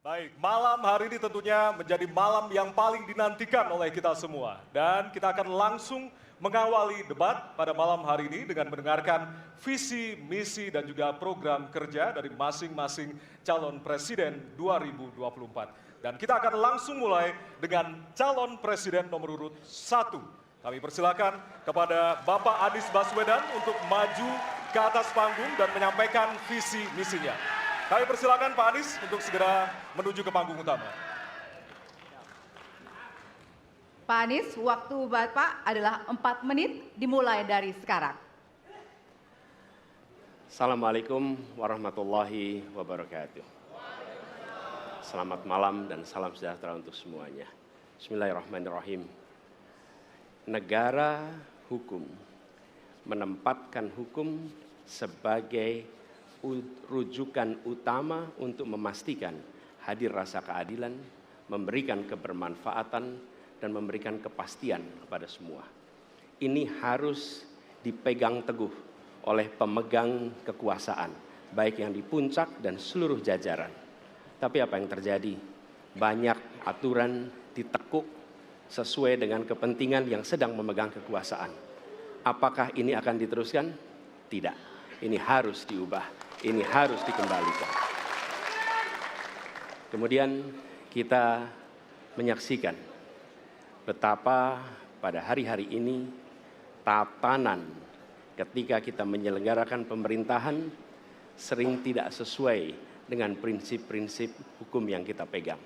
Baik, malam hari ini tentunya menjadi malam yang paling dinantikan oleh kita semua. Dan kita akan langsung mengawali debat pada malam hari ini dengan mendengarkan visi, misi, dan juga program kerja dari masing-masing calon presiden 2024. Dan kita akan langsung mulai dengan calon presiden nomor urut 1. Kami persilakan kepada Bapak Anies Baswedan untuk maju ke atas panggung dan menyampaikan visi misinya. Kami persilakan Pak Anies untuk segera menuju ke panggung utama. Pak Anies, waktu Bapak adalah 4 menit dimulai dari sekarang. Assalamualaikum warahmatullahi wabarakatuh. Selamat malam dan salam sejahtera untuk semuanya. Bismillahirrahmanirrahim. Negara hukum menempatkan hukum sebagai rujukan utama untuk memastikan hadir rasa keadilan, memberikan kebermanfaatan, dan memberikan kepastian kepada semua. Ini harus dipegang teguh oleh pemegang kekuasaan, baik yang di puncak dan seluruh jajaran. Tapi apa yang terjadi? Banyak aturan ditekuk sesuai dengan kepentingan yang sedang memegang kekuasaan. Apakah ini akan diteruskan? Tidak. Ini harus diubah. Ini harus dikembalikan. Kemudian kita menyaksikan betapa pada hari-hari ini tatanan ketika kita menyelenggarakan pemerintahan sering tidak sesuai dengan prinsip-prinsip hukum yang kita pegang.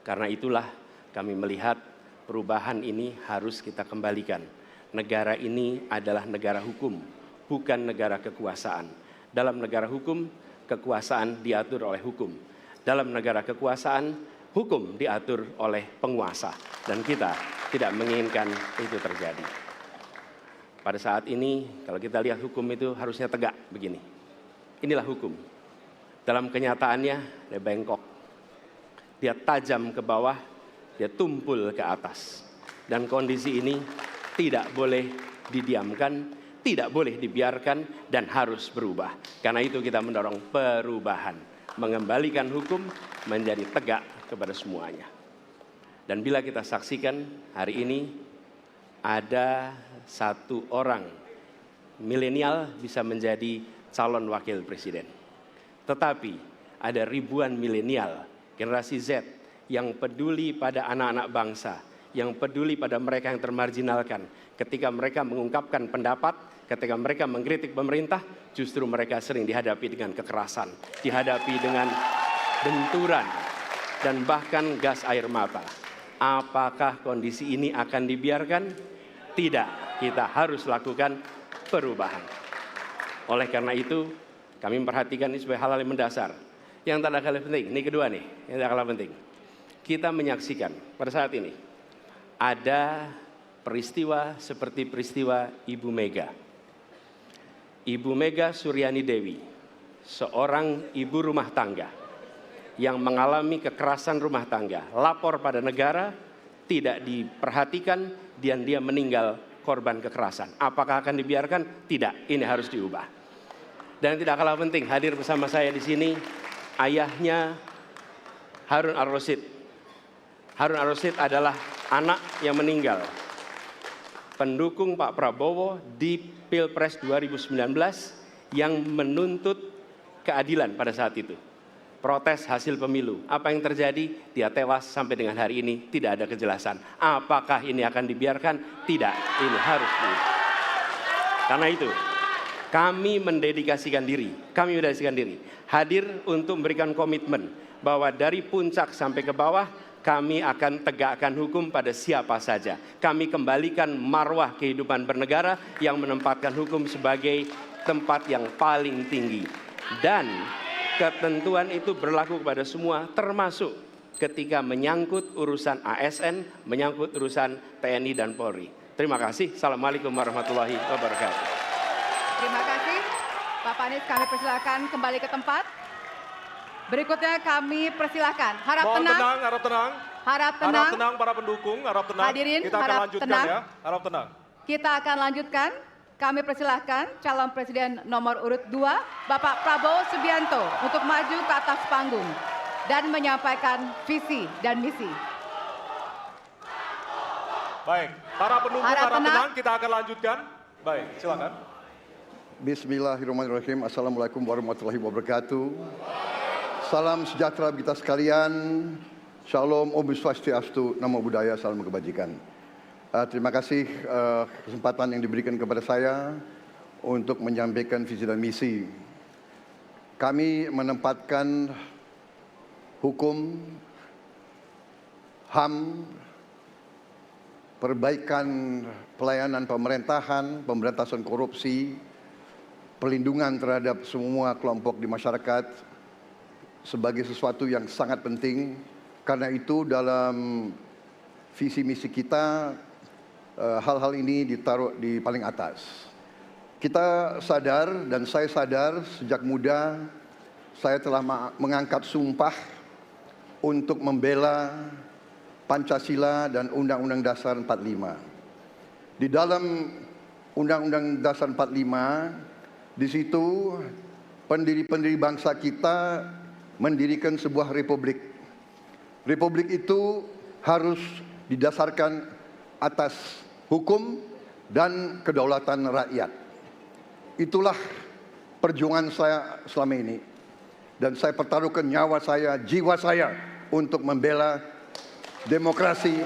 Karena itulah kami melihat perubahan ini harus kita kembalikan. Negara ini adalah negara hukum, bukan negara kekuasaan. Dalam negara hukum, kekuasaan diatur oleh hukum. Dalam negara kekuasaan, hukum diatur oleh penguasa. Dan kita tidak menginginkan itu terjadi. Pada saat ini, kalau kita lihat hukum itu harusnya tegak begini. Inilah hukum. Dalam kenyataannya, dia bengkok. Dia tajam ke bawah, dia tumpul ke atas. Dan kondisi ini tidak boleh didiamkan, tidak boleh dibiarkan, dan harus berubah. Karena itu kita mendorong perubahan, mengembalikan hukum menjadi tegak kepada semuanya. Dan bila kita saksikan hari ini ada satu orang milenial bisa menjadi calon wakil presiden. Tetapi ada ribuan milenial, generasi Z yang peduli pada anak-anak bangsa, yang peduli pada mereka yang termarginalkan. Ketika mereka mengungkapkan pendapat, ketika mereka mengkritik pemerintah, justru mereka sering dihadapi dengan kekerasan, dihadapi dengan benturan, dan bahkan gas air mata. Apakah kondisi ini akan dibiarkan? Tidak, kita harus lakukan perubahan. Oleh karena itu, kami memperhatikan ini sebagai hal-hal yang mendasar. Yang tak kalah penting, ini kedua nih, yang tak kalah penting. Kita menyaksikan pada saat ini, ada peristiwa seperti peristiwa Ibu Mega. Ibu Mega Suryani Dewi, seorang ibu rumah tangga yang mengalami kekerasan rumah tangga, lapor pada negara, tidak diperhatikan, dan dia meninggal korban kekerasan. Apakah akan dibiarkan? Tidak, ini harus diubah. Dan tidak kalah penting, hadir bersama saya di sini, ayahnya Harun Ar-Rasyid. Harun Ar-Rasyid adalah anak yang meninggal, pendukung Pak Prabowo di Pilpres 2019 yang menuntut keadilan pada saat itu. Protes hasil pemilu. Apa yang terjadi? Dia tewas sampai dengan hari ini tidak ada kejelasan. Apakah ini akan dibiarkan? Tidak, ini harus diubah. Karena itu, kami mendedikasikan diri, hadir untuk memberikan komitmen bahwa dari puncak sampai ke bawah, kami akan tegakkan hukum pada siapa saja. Kami kembalikan marwah kehidupan bernegara yang menempatkan hukum sebagai tempat yang paling tinggi. Dan ketentuan itu berlaku kepada semua, termasuk ketika menyangkut urusan ASN, menyangkut urusan TNI dan Polri. Terima kasih. Assalamualaikum warahmatullahi wabarakatuh. Terima kasih. Bapak Anies, kami persilakan kembali ke tempat. Berikutnya kami persilahkan. Harap tenang. Harap tenang. Harap tenang. Harap tenang para pendukung, harap tenang. Hadirin, kita akan harap lanjutkan tenang. ya. Harap tenang. Kita akan lanjutkan. Kami persilahkan calon presiden nomor urut 2, Bapak Prabowo Subianto, untuk maju ke atas panggung. dan menyampaikan visi dan misi. Baik, para pendukung Harap harap tenang. tenang, kita akan lanjutkan. Baik, silakan. Bismillahirrahmanirrahim. Assalamualaikum warahmatullahi wabarakatuh. Salam sejahtera kita sekalian. Shalom, Om Swastiastu, Namo Buddhaya, salam kebajikan. Terima kasih kesempatan yang diberikan kepada saya untuk menyampaikan visi dan misi. Kami menempatkan hukum, HAM, perbaikan pelayanan pemerintahan, pemberantasan korupsi, perlindungan terhadap semua kelompok di masyarakat sebagai sesuatu yang sangat penting. Karena itu dalam visi misi kita hal-hal ini ditaruh di paling atas. Kita sadar dan saya sadar sejak muda saya telah mengangkat sumpah untuk membela Pancasila dan Undang-Undang Dasar 45. Di dalam Undang-Undang Dasar 45, di situ pendiri-pendiri bangsa kita mendirikan sebuah republik. Republik itu harus didasarkan atas hukum dan kedaulatan rakyat. Itulah perjuangan saya selama ini. Dan saya pertaruhkan nyawa saya, jiwa saya untuk membela demokrasi,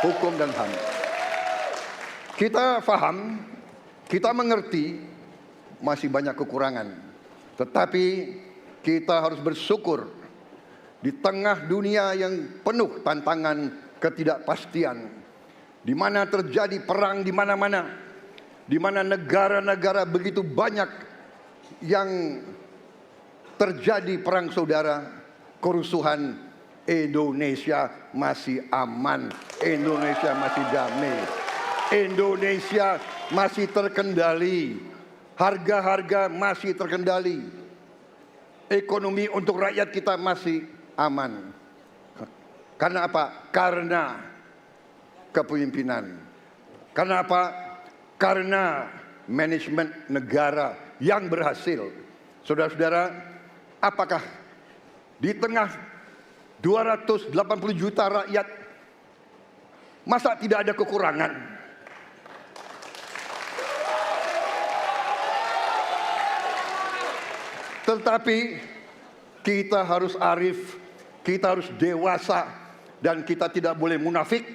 hukum dan HAM. Kita paham, kita mengerti masih banyak kekurangan. Tetapi kita harus bersyukur di tengah dunia yang penuh tantangan ketidakpastian, di mana terjadi perang di mana-mana, di mana negara-negara begitu banyak yang terjadi perang saudara, kerusuhan, Indonesia masih aman, Indonesia masih damai, Indonesia masih terkendali, harga-harga masih terkendali, ekonomi untuk rakyat kita masih aman. Karena apa? Karena kepemimpinan. Karena apa? Karena manajemen negara yang berhasil. Saudara-saudara, apakah di tengah 280 juta rakyat masa tidak ada kekurangan? Tetapi kita harus arif, kita harus dewasa, dan kita tidak boleh munafik.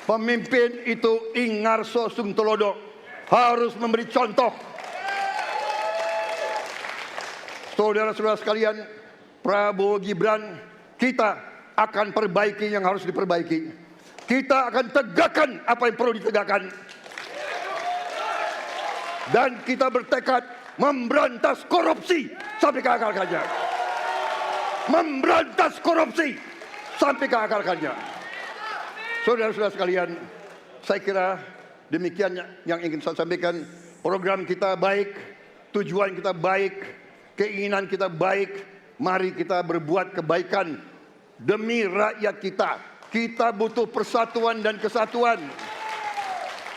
Pemimpin itu ingarso sung telodo, harus memberi contoh. Saudara-saudara sekalian, Prabowo Gibran, kita akan perbaiki yang harus diperbaiki. Kita akan tegakkan apa yang perlu ditegakkan. Dan kita bertekad memberantas korupsi sampai ke akar-akarnya. Memberantas korupsi sampai ke akar-akarnya. Saudara-saudara sekalian, saya kira demikian yang ingin saya sampaikan. Program kita baik, tujuan kita baik, keinginan kita baik. Mari kita berbuat kebaikan demi rakyat kita. Kita butuh persatuan dan kesatuan.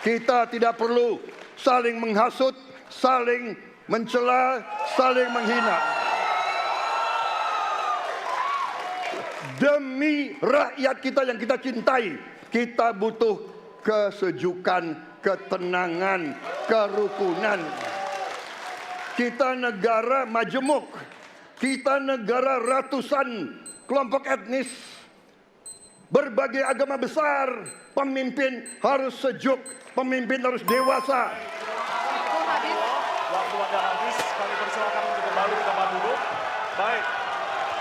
Kita tidak perlu saling menghasut, saling mencela, saling menghina. Demi rakyat kita yang kita cintai, kita butuh kesejukan, ketenangan, kerukunan. Kita negara majemuk, kita negara ratusan kelompok etnis, berbagai agama besar. Pemimpin harus sejuk, pemimpin harus dewasa. Waktu Anda habis, kami persilakan untuk kembali ke tempat duduk. Baik.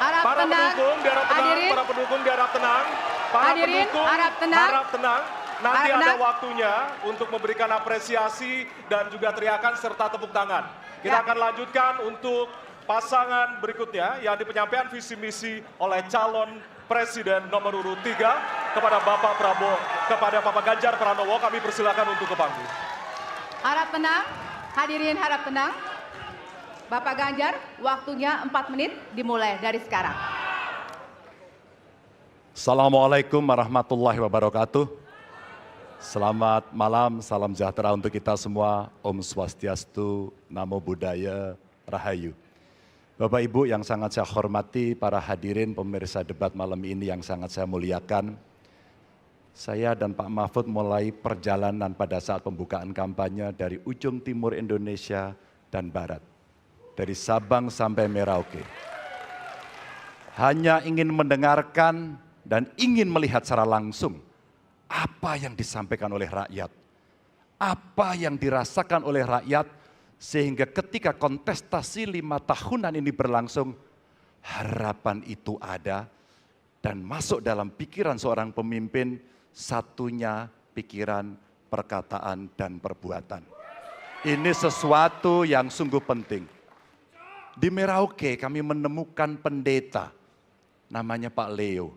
Harap Para tenang. pendukung diharap tenang, Hadirin. para pendukung diharap tenang. Para Hadirin, pendukung harap tenang. harap tenang. Nanti Harap ada tenang. waktunya untuk memberikan apresiasi dan juga teriakan serta tepuk tangan. Kita Ya. akan lanjutkan untuk pasangan berikutnya yang di penyampaian visi misi oleh calon Presiden nomor urut 3 kepada Bapak Prabowo, kepada Bapak Ganjar Pranowo. Kami persilakan untuk ke panggung. Harap tenang. Hadirin harap tenang. Bapak Ganjar, waktunya 4 menit dimulai dari sekarang. Assalamualaikum warahmatullahi wabarakatuh. Selamat malam, salam sejahtera untuk kita semua. Om Swastiastu, Namo Buddhaya, Rahayu. Bapak Ibu yang sangat saya hormati, para hadirin pemirsa debat malam ini yang sangat saya muliakan. Saya dan Pak Mahfud mulai perjalanan pada saat pembukaan kampanye dari ujung timur Indonesia dan barat. Dari Sabang sampai Merauke. Hanya ingin mendengarkan dan ingin melihat secara langsung apa yang disampaikan oleh rakyat, apa yang dirasakan oleh rakyat, sehingga ketika kontestasi 5 tahunan ini berlangsung, harapan itu ada dan masuk dalam pikiran seorang pemimpin, satunya pikiran, perkataan, dan perbuatan. Ini sesuatu yang sungguh penting. Di Merauke kami menemukan pendeta, namanya Pak Leo.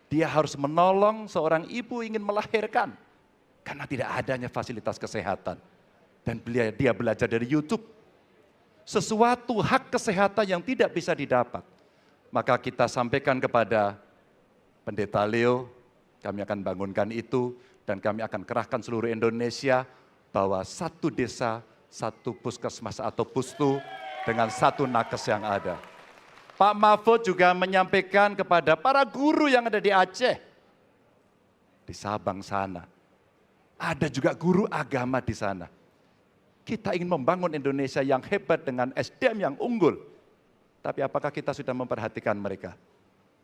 Dia harus menolong seorang ibu ingin melahirkan karena tidak adanya fasilitas kesehatan. Dan dia belajar dari YouTube. Sesuatu hak kesehatan yang tidak bisa didapat. Maka kita sampaikan kepada Pendeta Leo, kami akan bangunkan itu dan kami akan kerahkan seluruh Indonesia bahwa satu desa, satu puskesmas atau pustu dengan satu nakes yang ada. Pak Mahfud juga menyampaikan kepada para guru yang ada di Aceh, di Sabang sana. Ada juga guru agama di sana. Kita ingin membangun Indonesia yang hebat dengan SDM yang unggul. Tapi apakah kita sudah memperhatikan mereka?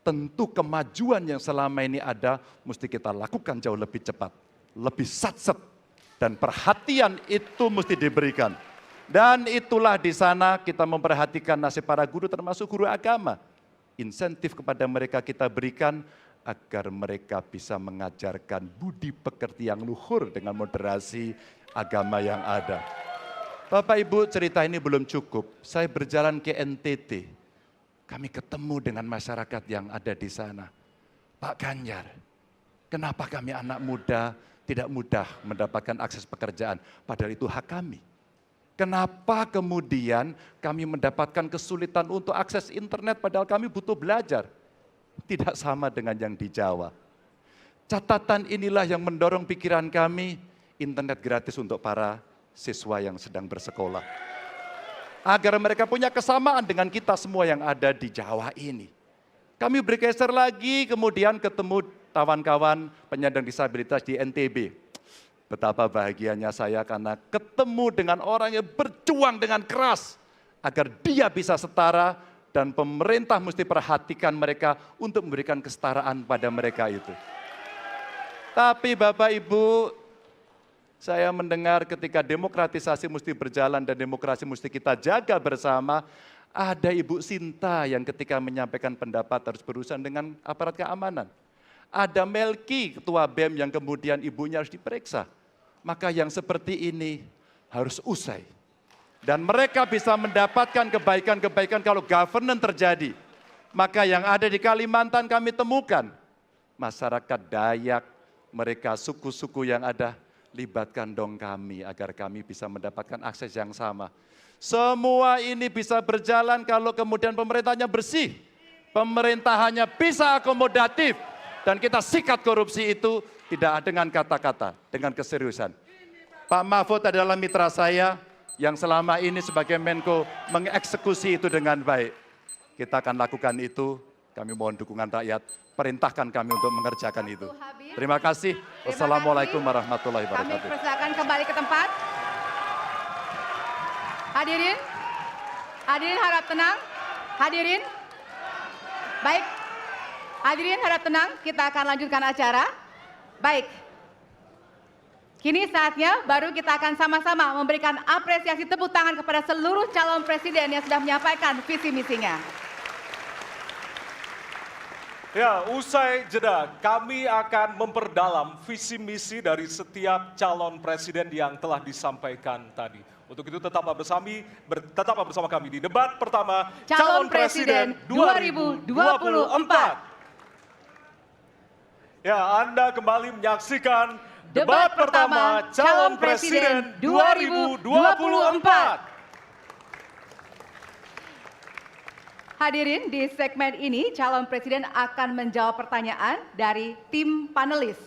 Tentu kemajuan yang selama ini ada, mesti kita lakukan jauh lebih cepat. Lebih satset. Dan perhatian itu mesti diberikan. Dan itulah di sana kita memperhatikan nasib para guru termasuk guru agama. Insentif kepada mereka kita berikan agar mereka bisa mengajarkan budi pekerti yang luhur dengan moderasi agama yang ada. Bapak Ibu, cerita ini belum cukup. Saya berjalan ke NTT. Kami ketemu dengan masyarakat yang ada di sana. Pak Ganjar, kenapa kami anak muda tidak mudah mendapatkan akses pekerjaan? Padahal itu hak kami. Kenapa kemudian kami mendapatkan kesulitan untuk akses internet padahal kami butuh belajar? Tidak sama dengan yang di Jawa. Catatan inilah yang mendorong pikiran kami, internet gratis untuk para siswa yang sedang bersekolah. Agar mereka punya kesamaan dengan kita semua yang ada di Jawa ini. Kami bergeser lagi, kemudian ketemu kawan-kawan penyandang disabilitas di NTB. Betapa bahagianya saya karena ketemu dengan orang yang berjuang dengan keras agar dia bisa setara dan pemerintah mesti perhatikan mereka untuk memberikan kesetaraan pada mereka itu. Tapi Bapak Ibu, saya mendengar ketika demokratisasi mesti berjalan dan demokrasi mesti kita jaga bersama, ada Ibu Sinta yang ketika menyampaikan pendapat harus berurusan dengan aparat keamanan. Ada Melki, ketua BEM yang kemudian ibunya harus diperiksa. Maka yang seperti ini harus usai. Dan mereka bisa mendapatkan kebaikan-kebaikan kalau governance terjadi. Maka yang ada di Kalimantan kami temukan. Masyarakat Dayak, mereka suku-suku yang ada, libatkan dong kami agar kami bisa mendapatkan akses yang sama. Semua ini bisa berjalan kalau kemudian pemerintahnya bersih. Pemerintahannya bisa akomodatif. Dan kita sikat korupsi itu tidak dengan kata-kata, dengan keseriusan. Pak Mahfud adalah mitra saya yang selama ini sebagai Menko mengeksekusi itu dengan baik. Kita akan lakukan itu, kami mohon dukungan rakyat, perintahkan kami untuk mengerjakan itu. Terima kasih. Wassalamualaikum warahmatullahi wabarakatuh. Kami persilakan kembali ke tempat. Hadirin, hadirin harap tenang. Hadirin, baik. Hadirin harap tenang, kita akan lanjutkan acara. Baik, kini saatnya baru kita akan sama-sama memberikan apresiasi tepuk tangan kepada seluruh calon presiden yang sudah menyampaikan visi misinya. Ya, usai jeda, kami akan memperdalam visi misi dari setiap calon presiden yang telah disampaikan tadi. Untuk itu tetaplah bersama kami di debat pertama Calon Presiden 2024. Ya, Anda kembali menyaksikan debat pertama Calon Presiden 2024. Hadirin, di segmen ini calon presiden akan menjawab pertanyaan dari tim panelis.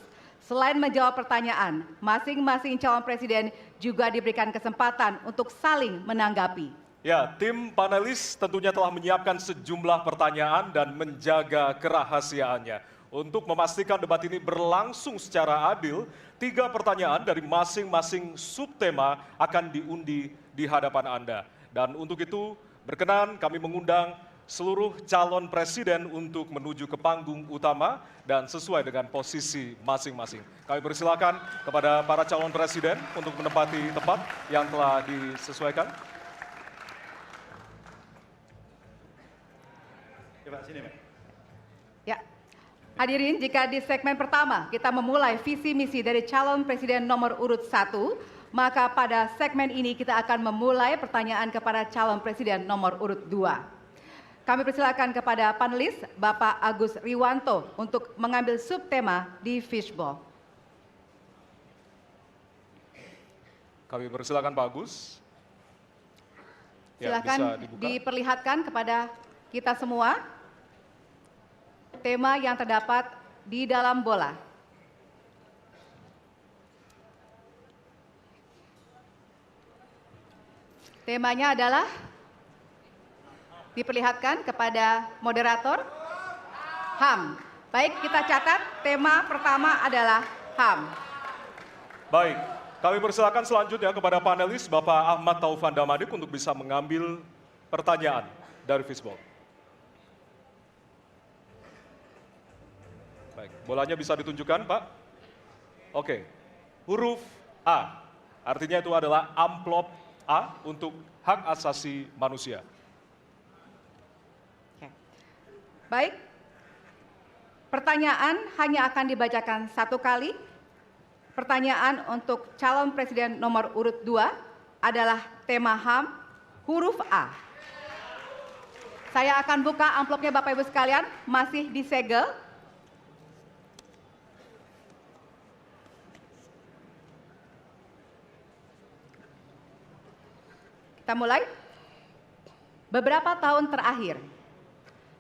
Selain menjawab pertanyaan, masing-masing calon presiden juga diberikan kesempatan untuk saling menanggapi. Ya, tim panelis tentunya telah menyiapkan sejumlah pertanyaan dan menjaga kerahasiaannya. Untuk memastikan debat ini berlangsung secara adil, 3 pertanyaan dari masing-masing subtema akan diundi di hadapan Anda. Dan untuk itu, berkenan kami mengundang seluruh calon presiden untuk menuju ke panggung utama dan sesuai dengan posisi masing-masing. Kami persilakan kepada para calon presiden untuk menempati tempat yang telah disesuaikan. Ya, hadirin, jika di segmen pertama kita memulai visi misi dari calon presiden nomor urut 1, maka pada segmen ini kita akan memulai pertanyaan kepada calon presiden nomor urut 2. Kami persilakan kepada panelis Bapak Agus Riwanto untuk mengambil subtema di fishbowl. Kami persilakan Pak Agus. Ya, Silakan bisa dibuka. diperlihatkan kepada kita semua tema yang terdapat di dalam bola. Temanya adalah diperlihatkan kepada moderator HAM. Baik, kita catat tema pertama adalah HAM. Baik, kami persilakan selanjutnya kepada panelis Bapak Ahmad Taufan Damadik untuk bisa mengambil pertanyaan dari fishbowl. Baik, bolanya bisa ditunjukkan, Pak. Oke, huruf A, artinya itu adalah amplop A untuk hak asasi manusia. Baik, pertanyaan hanya akan dibacakan 1 kali. Pertanyaan untuk calon presiden nomor urut 2 adalah tema HAM, huruf A. Saya akan buka amplopnya Bapak Ibu sekalian, masih disegel. Kita mulai. Beberapa tahun terakhir,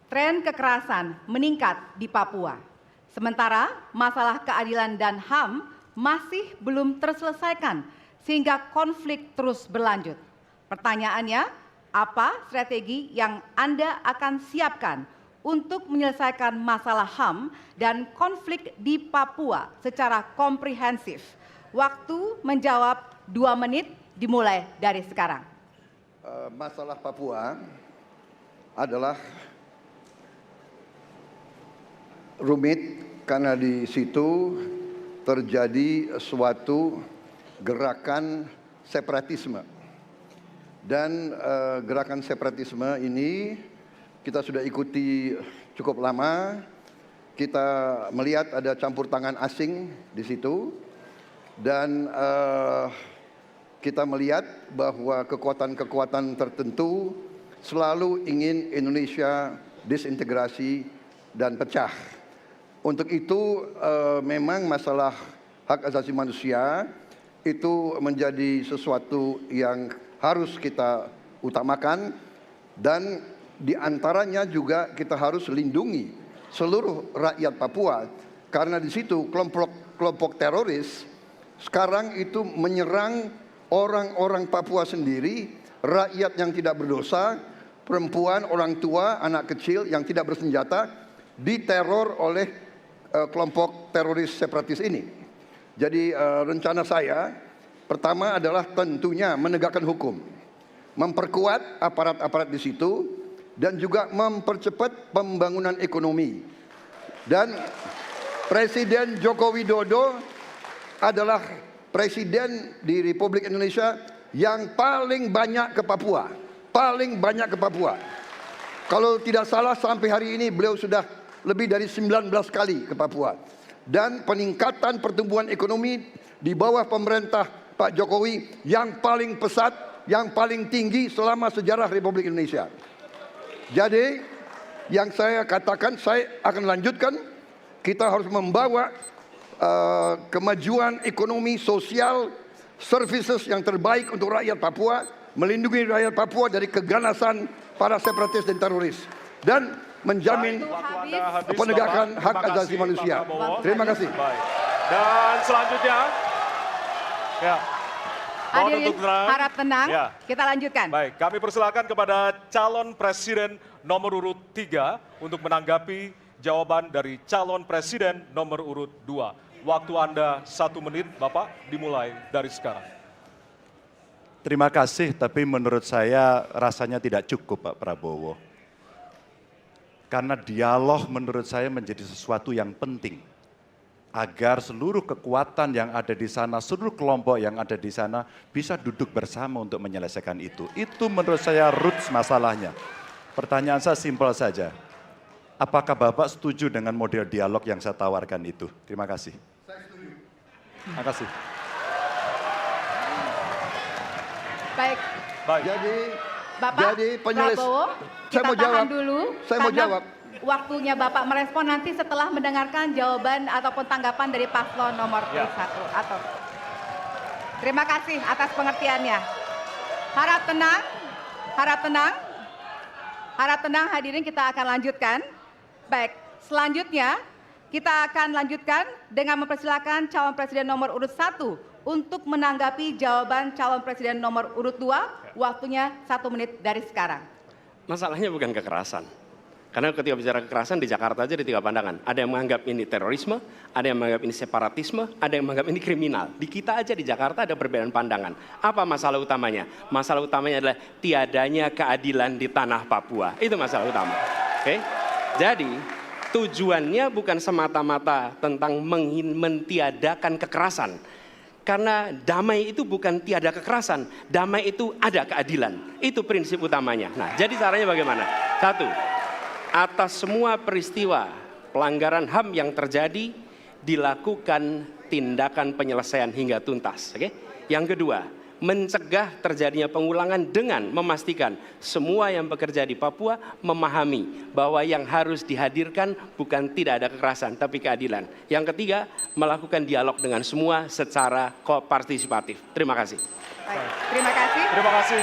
tren kekerasan meningkat di Papua. Sementara masalah keadilan dan HAM masih belum terselesaikan sehingga konflik terus berlanjut. Pertanyaannya, apa strategi yang Anda akan siapkan untuk menyelesaikan masalah HAM dan konflik di Papua secara komprehensif? Waktu menjawab 2 menit dimulai dari sekarang. Masalah Papua adalah rumit karena di situ terjadi suatu gerakan separatisme. Dan gerakan separatisme ini kita sudah ikuti cukup lama. Kita melihat ada campur tangan asing di situ. Dan kita melihat bahwa kekuatan-kekuatan tertentu selalu ingin Indonesia disintegrasi dan pecah. Untuk itu memang masalah hak asasi manusia itu menjadi sesuatu yang harus kita utamakan, dan diantaranya juga kita harus lindungi seluruh rakyat Papua, karena di situ kelompok teroris sekarang itu menyerang orang-orang Papua sendiri, rakyat yang tidak berdosa, perempuan, orang tua, anak kecil yang tidak bersenjata diteror oleh kelompok teroris separatis ini. Jadi rencana saya pertama adalah tentunya menegakkan hukum, memperkuat aparat-aparat di situ, dan juga mempercepat pembangunan ekonomi. Dan Presiden Joko Widodo adalah presiden di Republik Indonesia yang paling banyak ke Papua. Paling banyak ke Papua. Kalau tidak salah sampai hari ini beliau sudah lebih dari 19 kali ke Papua. Dan peningkatan pertumbuhan ekonomi di bawah pemerintah Pak Jokowi yang paling pesat, yang paling tinggi selama sejarah Republik Indonesia. Jadi yang saya katakan, saya akan lanjutkan, kita harus membawa kemajuan ekonomi, sosial, services yang terbaik untuk rakyat Papua, melindungi rakyat Papua dari keganasan para separatis dan teroris, dan menjamin penegakan hak asasi manusia. Terima kasih. Dan selanjutnya, ya, mohon Hadirin untuk tenang. harap tenang, Ya. kita lanjutkan. Baik, kami persilakan kepada calon presiden nomor urut 3 untuk menanggapi jawaban dari calon presiden nomor urut 2. Waktu Anda 1 menit, Bapak, dimulai dari sekarang. Terima kasih, tapi menurut saya rasanya tidak cukup Pak Prabowo. Karena dialog menurut saya menjadi sesuatu yang penting. Agar seluruh kekuatan yang ada di sana, seluruh kelompok yang ada di sana bisa duduk bersama untuk menyelesaikan itu. Itu menurut saya roots masalahnya. Pertanyaan saya simpel saja. Apakah Bapak setuju dengan model dialog yang saya tawarkan itu? Terima kasih. Saya setuju. Terima kasih. Baik, Baik, Bapak Prabowo, saya kita mau tahan jawab. dulu. Saya mau karena jawab. Waktunya Bapak merespon nanti setelah mendengarkan jawaban ataupun tanggapan dari paslon nomor Ya. 1. Atau. Terima kasih atas pengertiannya. Harap tenang, harap tenang. Harap tenang hadirin, kita akan lanjutkan. Baik, selanjutnya kita akan lanjutkan dengan mempersilakan calon presiden nomor urut 1 untuk menanggapi jawaban calon presiden nomor urut 2. Waktunya 1 menit dari sekarang. Masalahnya bukan kekerasan. Karena ketika bicara kekerasan di Jakarta aja ada 3 pandangan. Ada yang menganggap ini terorisme, ada yang menganggap ini separatisme, ada yang menganggap ini kriminal. Di kita aja di Jakarta ada perbedaan pandangan. Apa masalah utamanya? Masalah utamanya adalah tiadanya keadilan di tanah Papua. Itu masalah utama. Oke? Jadi tujuannya bukan semata-mata tentang mentiadakan kekerasan. Karena damai itu bukan tiada kekerasan, damai itu ada keadilan. Itu prinsip utamanya. Nah, jadi caranya bagaimana? 1, atas semua peristiwa pelanggaran HAM yang terjadi, dilakukan tindakan penyelesaian hingga tuntas. Oke? Yang kedua, mencegah terjadinya pengulangan dengan memastikan semua yang bekerja di Papua memahami bahwa yang harus dihadirkan bukan tidak ada kekerasan, tapi keadilan. Yang ketiga, melakukan dialog dengan semua secara partisipatif. Terima kasih. Baik, terima kasih. terima kasih.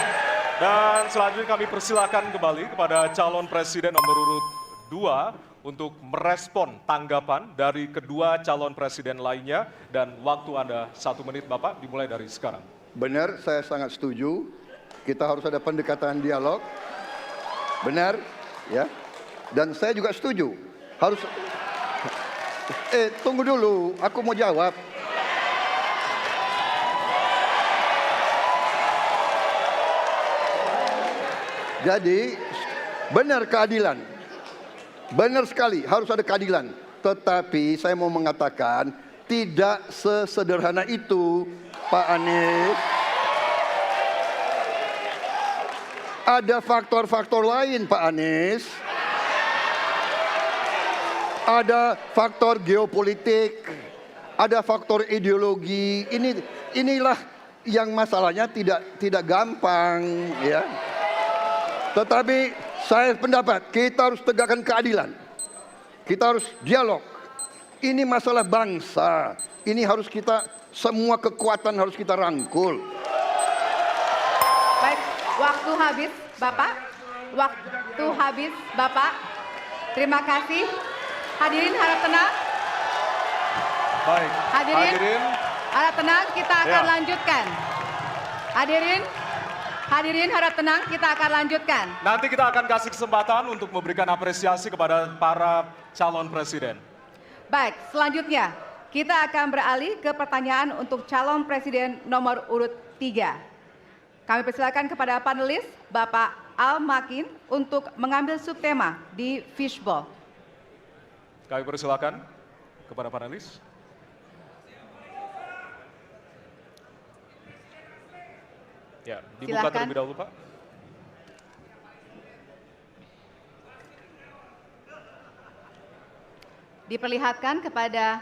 Dan selanjutnya kami persilakan kembali kepada calon presiden nomor urut 2 untuk merespon tanggapan dari kedua calon presiden lainnya. Dan waktu Anda 1 menit, Bapak, dimulai dari sekarang. Benar, saya sangat setuju. Kita harus ada pendekatan dialog. Benar, ya. Dan saya juga setuju. Harus. Tunggu dulu, aku mau jawab. Jadi, benar keadilan. Benar sekali, harus ada keadilan. Tetapi saya mau mengatakan, tidak sesederhana itu, Pak Anies. Ada faktor-faktor lain, Pak Anies. Ada faktor geopolitik, ada faktor ideologi. Inilah yang masalahnya tidak gampang, ya. Tetapi saya pendapat kita harus tegakkan keadilan. Kita harus dialog. Ini masalah bangsa. Ini harus kita, semua kekuatan harus kita rangkul. Baik, waktu habis, Bapak. Waktu habis, Bapak. Terima kasih. Hadirin harap tenang. Baik, Hadirin, harap tenang, kita akan Ya. lanjutkan. Hadirin harap tenang, kita akan lanjutkan. nanti kita akan kasih kesempatan untuk memberikan apresiasi kepada para calon presiden. Baik, selanjutnya kita akan beralih ke pertanyaan untuk calon presiden nomor urut 3. Kami persilakan kepada panelis Bapak Al Makin untuk mengambil subtema di fishbowl. Kami persilakan kepada panelis. Ya, dibuka Silakan. terlebih dahulu, Pak. Diperlihatkan kepada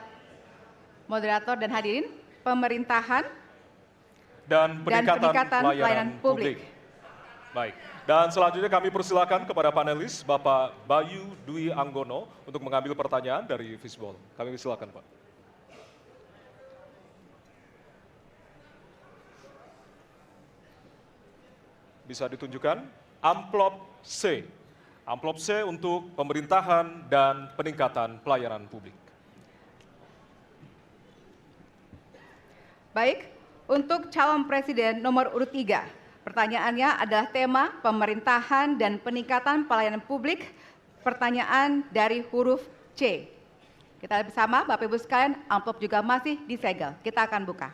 moderator dan hadirin pemerintahan Dan peningkatan, peningkatan pelayanan pelayanan publik. Baik. Dan selanjutnya kami persilakan kepada panelis Bapak Bayu Dwi Anggono untuk mengambil pertanyaan dari fishbowl. Kami persilakan, Pak. Bisa ditunjukkan amplop C. Amplop C untuk pemerintahan dan peningkatan pelayanan publik. Baik, untuk calon presiden nomor urut 3, pertanyaannya adalah tema pemerintahan dan peningkatan pelayanan publik, pertanyaan dari huruf C. Kita lihat bersama, Bapak Ibu sekalian, amplop juga masih disegel. Kita akan buka.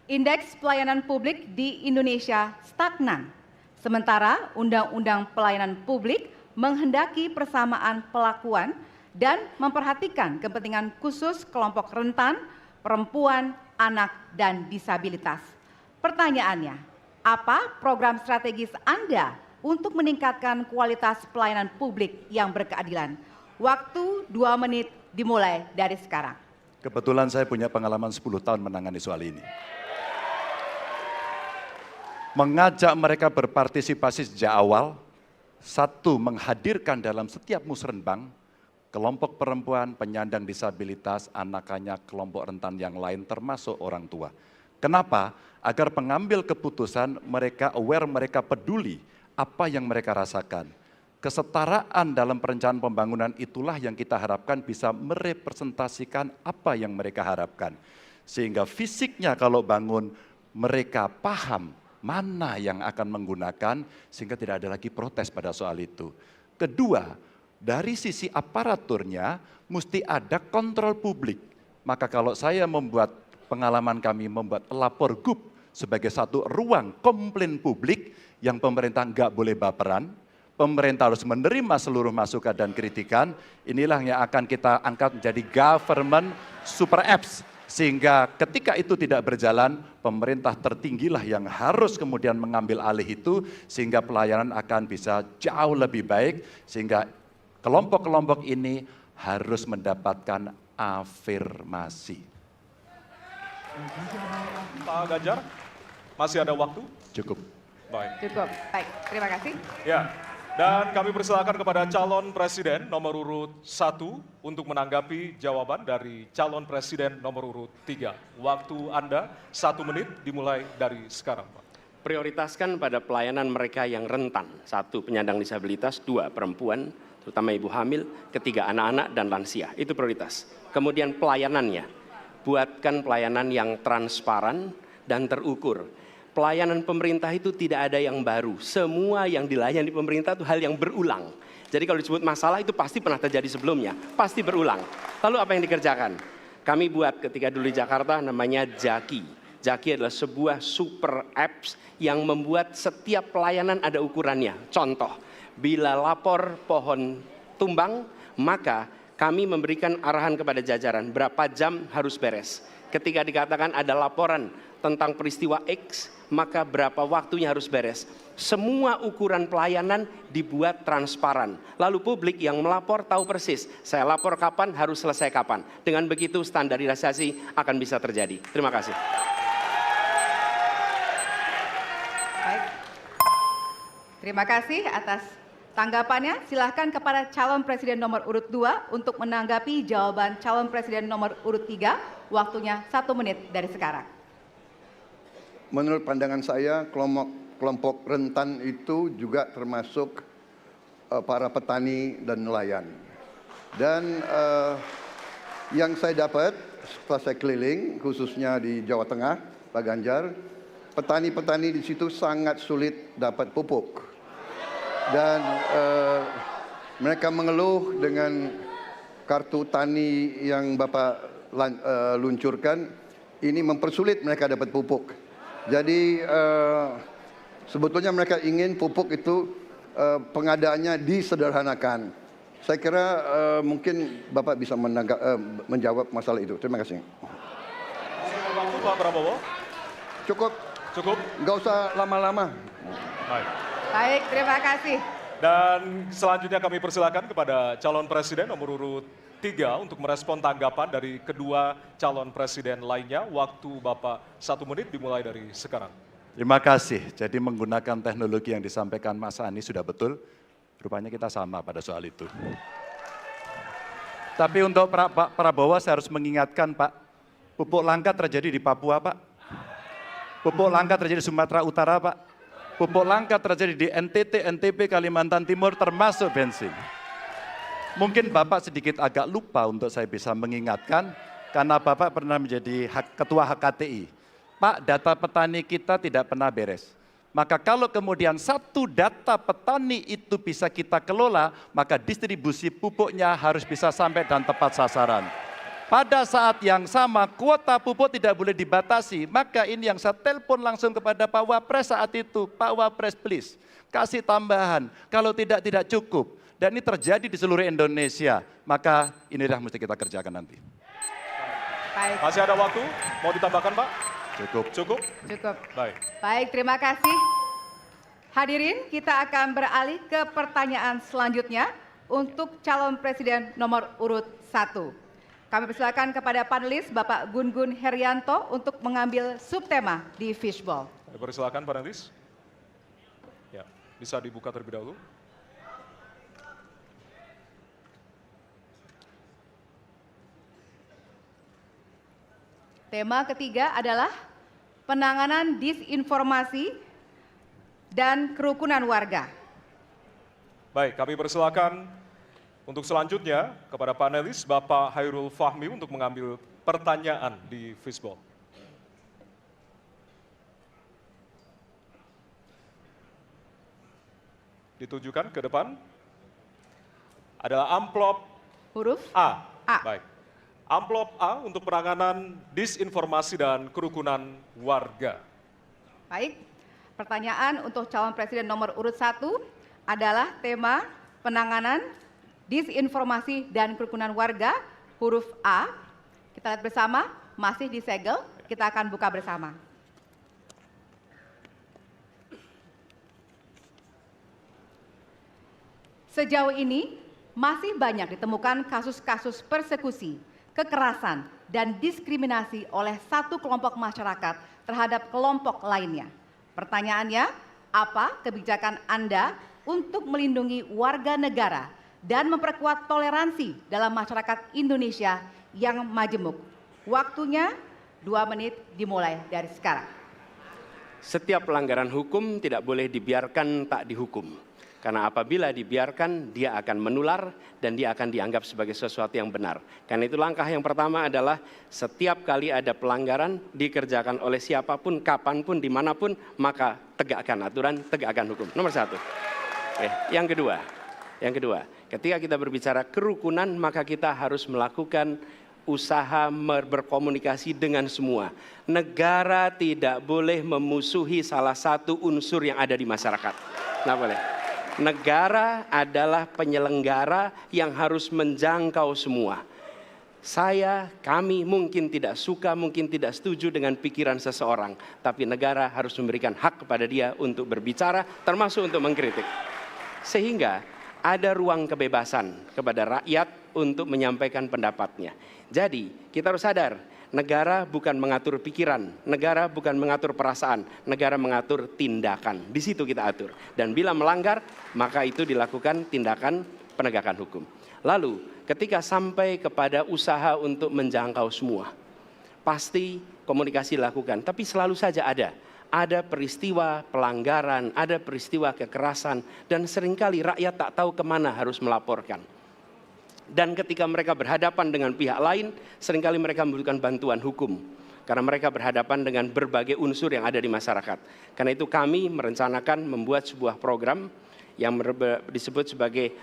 Indeks pelayanan publik di Indonesia stagnan. Sementara Undang-Undang Pelayanan Publik menghendaki persamaan pelakuan dan memperhatikan kepentingan khusus kelompok rentan, perempuan, anak, dan disabilitas. Pertanyaannya, apa program strategis Anda untuk meningkatkan kualitas pelayanan publik yang berkeadilan? Waktu 2 menit dimulai dari sekarang. Kebetulan saya punya pengalaman 10 tahun menangani soal ini. Mengajak mereka berpartisipasi sejak awal, satu, menghadirkan dalam setiap musrenbang kelompok perempuan, penyandang disabilitas, anak-anak, kelompok rentan yang lain termasuk orang tua. Kenapa? Agar pengambil keputusan mereka aware, mereka peduli apa yang mereka rasakan. Kesetaraan dalam perencanaan pembangunan itulah yang kita harapkan bisa merepresentasikan apa yang mereka harapkan. Sehingga fisiknya kalau bangun mereka paham mana yang akan menggunakan sehingga tidak ada lagi protes pada soal itu. Kedua, dari sisi aparaturnya mesti ada kontrol publik. Maka kalau saya membuat pengalaman kami membuat lapor GUP sebagai satu ruang komplain publik yang pemerintah nggak boleh baperan, pemerintah harus menerima seluruh masukan dan kritikan, inilah yang akan kita angkat menjadi government super apps. Sehingga ketika itu tidak berjalan, pemerintah tertinggilah yang harus kemudian mengambil alih itu, sehingga pelayanan akan bisa jauh lebih baik, sehingga kelompok-kelompok ini harus mendapatkan afirmasi. Pak Ganjar, masih ada waktu? Cukup. Baik. Cukup, baik, terima kasih. Ya, dan kami persilakan kepada calon presiden nomor urut 1 untuk menanggapi jawaban dari calon presiden nomor urut 3. Waktu Anda 1 menit dimulai dari sekarang, Pak. Prioritaskan pada pelayanan mereka yang rentan. 1, penyandang disabilitas. 2, perempuan, terutama ibu hamil. 3, anak-anak dan lansia. Itu prioritas. Kemudian pelayanannya. Buatkan pelayanan yang transparan dan terukur. Pelayanan pemerintah itu tidak ada yang baru. Semua yang dilayani pemerintah itu hal yang berulang. Jadi kalau disebut masalah itu pasti pernah terjadi sebelumnya. Pasti berulang. Lalu apa yang dikerjakan? Kami buat ketika dulu di Jakarta namanya Jaki. Jaki adalah sebuah super apps yang membuat setiap pelayanan ada ukurannya. Contoh, bila lapor pohon tumbang, maka kami memberikan arahan kepada jajaran berapa jam harus beres. Ketika dikatakan ada laporan tentang peristiwa X, maka berapa waktunya harus beres. Semua ukuran pelayanan dibuat transparan. Lalu publik yang melapor tahu persis, saya lapor kapan, harus selesai kapan. Dengan begitu standarisasi akan bisa terjadi. Terima kasih. Baik. Terima kasih atas tanggapannya. Silahkan kepada calon presiden nomor urut 2 untuk menanggapi jawaban calon presiden nomor urut 3. Waktunya 1 menit dari sekarang. Menurut pandangan saya, kelompok rentan itu juga termasuk para petani dan nelayan. Dan yang saya dapat setelah saya keliling, khususnya di Jawa Tengah, Pak Ganjar, petani-petani di situ sangat sulit dapat pupuk. Dan mereka mengeluh dengan kartu tani yang Bapak luncurkan, ini mempersulit mereka dapat pupuk. Jadi sebetulnya mereka ingin pupuk itu pengadaannya disederhanakan. Saya kira mungkin Bapak bisa menjawab masalah itu. Terima kasih. Waktu Pak Prabowo. Cukup. Cukup. Nggak usah lama-lama. Baik. Baik, terima kasih. Dan selanjutnya kami persilakan kepada calon presiden nomor urut 3 untuk merespon tanggapan dari kedua calon presiden lainnya. Waktu Bapak 1 menit dimulai dari sekarang. Terima kasih. Jadi menggunakan teknologi yang disampaikan Mas Anies sudah betul. Rupanya kita sama pada soal itu. Tapi untuk Pak Prabowo saya harus mengingatkan Pak, pupuk langka terjadi di Papua Pak. Pupuk langka terjadi di Sumatera Utara Pak. Pupuk langka terjadi di NTT, NTB, Kalimantan Timur termasuk bensin. Mungkin Bapak sedikit agak lupa untuk saya bisa mengingatkan, karena Bapak pernah menjadi ketua HKTI. Pak, data petani kita tidak pernah beres. Maka kalau kemudian satu data petani itu bisa kita kelola, maka distribusi pupuknya harus bisa sampai dan tepat sasaran. Pada saat yang sama, kuota pupuk tidak boleh dibatasi. Maka ini yang saya telepon langsung kepada Pak Wapres saat itu. Pak Wapres, please, kasih tambahan. Kalau tidak cukup. Dan ini terjadi di seluruh Indonesia. Maka inilah mesti kita kerjakan nanti. Baik. Masih ada waktu? Mau ditambahkan, Pak? Cukup. Cukup? Cukup. Baik. Baik, terima kasih. Hadirin, kita akan beralih ke pertanyaan selanjutnya untuk calon presiden nomor urut 1. Kami persilakan kepada panelis Bapak Gun-Gun Herianto untuk mengambil subtema di fishball. Kami persilakan panelis. Ya, bisa dibuka terlebih dahulu. Tema ketiga adalah penanganan disinformasi dan kerukunan warga. Baik, kami persilakan untuk selanjutnya kepada panelis Bapak Hairul Fahmi untuk mengambil pertanyaan di fishball. Ditujukan ke depan. Adalah amplop Huruf A. A. Baik. Amplop A untuk penanganan disinformasi dan kerukunan warga. Baik, pertanyaan untuk calon presiden nomor urut 1 adalah tema penanganan disinformasi dan kerukunan warga, huruf A. Kita lihat bersama, masih disegel, kita akan buka bersama. Sejauh ini, masih banyak ditemukan kasus-kasus persekusi, kekerasan, dan diskriminasi oleh satu kelompok masyarakat terhadap kelompok lainnya. Pertanyaannya, apa kebijakan Anda untuk melindungi warga negara dan memperkuat toleransi dalam masyarakat Indonesia yang majemuk? Waktunya 2 menit dimulai dari sekarang. Setiap pelanggaran hukum tidak boleh dibiarkan tak dihukum. Karena apabila dibiarkan, dia akan menular dan dia akan dianggap sebagai sesuatu yang benar. Karena itu langkah yang pertama adalah setiap kali ada pelanggaran dikerjakan oleh siapapun, kapanpun, dimanapun, maka tegakkan aturan, tegakkan hukum. Nomor 1. Yang kedua, ketika kita berbicara kerukunan, maka kita harus melakukan usaha berkomunikasi dengan semua. Negara tidak boleh memusuhi salah satu unsur yang ada di masyarakat. Nggak boleh. Negara adalah penyelenggara yang harus menjangkau semua. Kami mungkin tidak suka, mungkin tidak setuju dengan pikiran seseorang. Tapi negara harus memberikan hak kepada dia untuk berbicara, termasuk untuk mengkritik. Sehingga ada ruang kebebasan kepada rakyat untuk menyampaikan pendapatnya. Jadi kita harus sadar, negara bukan mengatur pikiran, negara bukan mengatur perasaan, negara mengatur tindakan. Di situ kita atur. Dan bila melanggar, maka itu dilakukan tindakan penegakan hukum. Lalu ketika sampai kepada usaha untuk menjangkau semua, pasti komunikasi dilakukan. Tapi selalu saja ada peristiwa pelanggaran, ada peristiwa kekerasan, dan seringkali rakyat tak tahu kemana harus melaporkan. Dan ketika mereka berhadapan dengan pihak lain, seringkali mereka membutuhkan bantuan hukum. Karena mereka berhadapan dengan berbagai unsur yang ada di masyarakat. Karena itu kami merencanakan membuat sebuah program yang disebut sebagai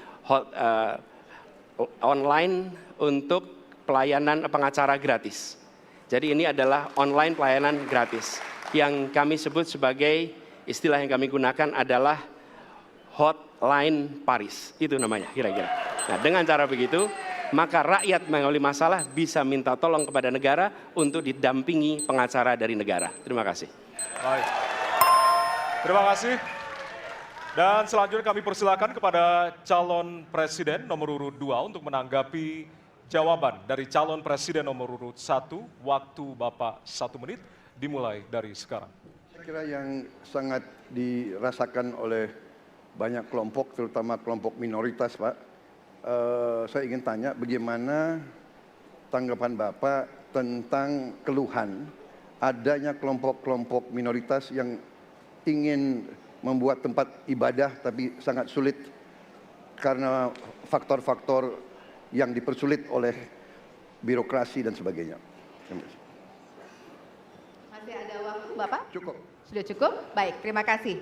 online untuk pelayanan pengacara gratis. Jadi ini adalah online pelayanan gratis. Yang kami sebut sebagai, istilah yang kami gunakan adalah Hotline Paris. Itu namanya kira-kira. Nah, dengan cara begitu, maka rakyat mengalami masalah bisa minta tolong kepada negara untuk didampingi pengacara dari negara. Terima kasih. Baik. Terima kasih. Dan selanjutnya kami persilakan kepada calon presiden nomor urut 2 untuk menanggapi jawaban dari calon presiden nomor urut 1. Waktu Bapak 1 menit dimulai dari sekarang. Saya kira yang sangat dirasakan oleh banyak kelompok, terutama kelompok minoritas, Pak. Saya ingin tanya bagaimana tanggapan Bapak tentang keluhan adanya kelompok-kelompok minoritas yang ingin membuat tempat ibadah tapi sangat sulit karena faktor-faktor yang dipersulit oleh birokrasi dan sebagainya. Terima kasih. Masih ada waktu, Bapak? Cukup. Sudah cukup? Baik, terima kasih.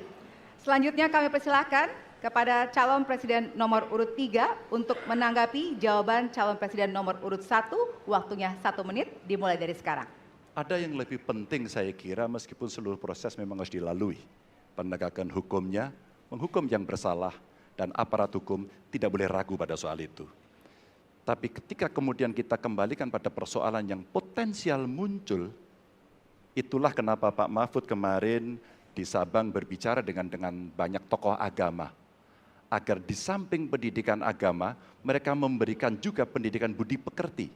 Selanjutnya kami persilahkan kepada calon presiden nomor urut 3 untuk menanggapi jawaban calon presiden nomor urut 1, waktunya 1 menit, dimulai dari sekarang. Ada yang lebih penting saya kira meskipun seluruh proses memang harus dilalui. Penegakan hukumnya, menghukum yang bersalah, dan aparat hukum tidak boleh ragu pada soal itu. Tapi ketika kemudian kita kembalikan pada persoalan yang potensial muncul, itulah kenapa Pak Mahfud kemarin di Sabang berbicara dengan banyak tokoh agama. Agar di samping pendidikan agama, mereka memberikan juga pendidikan budi pekerti.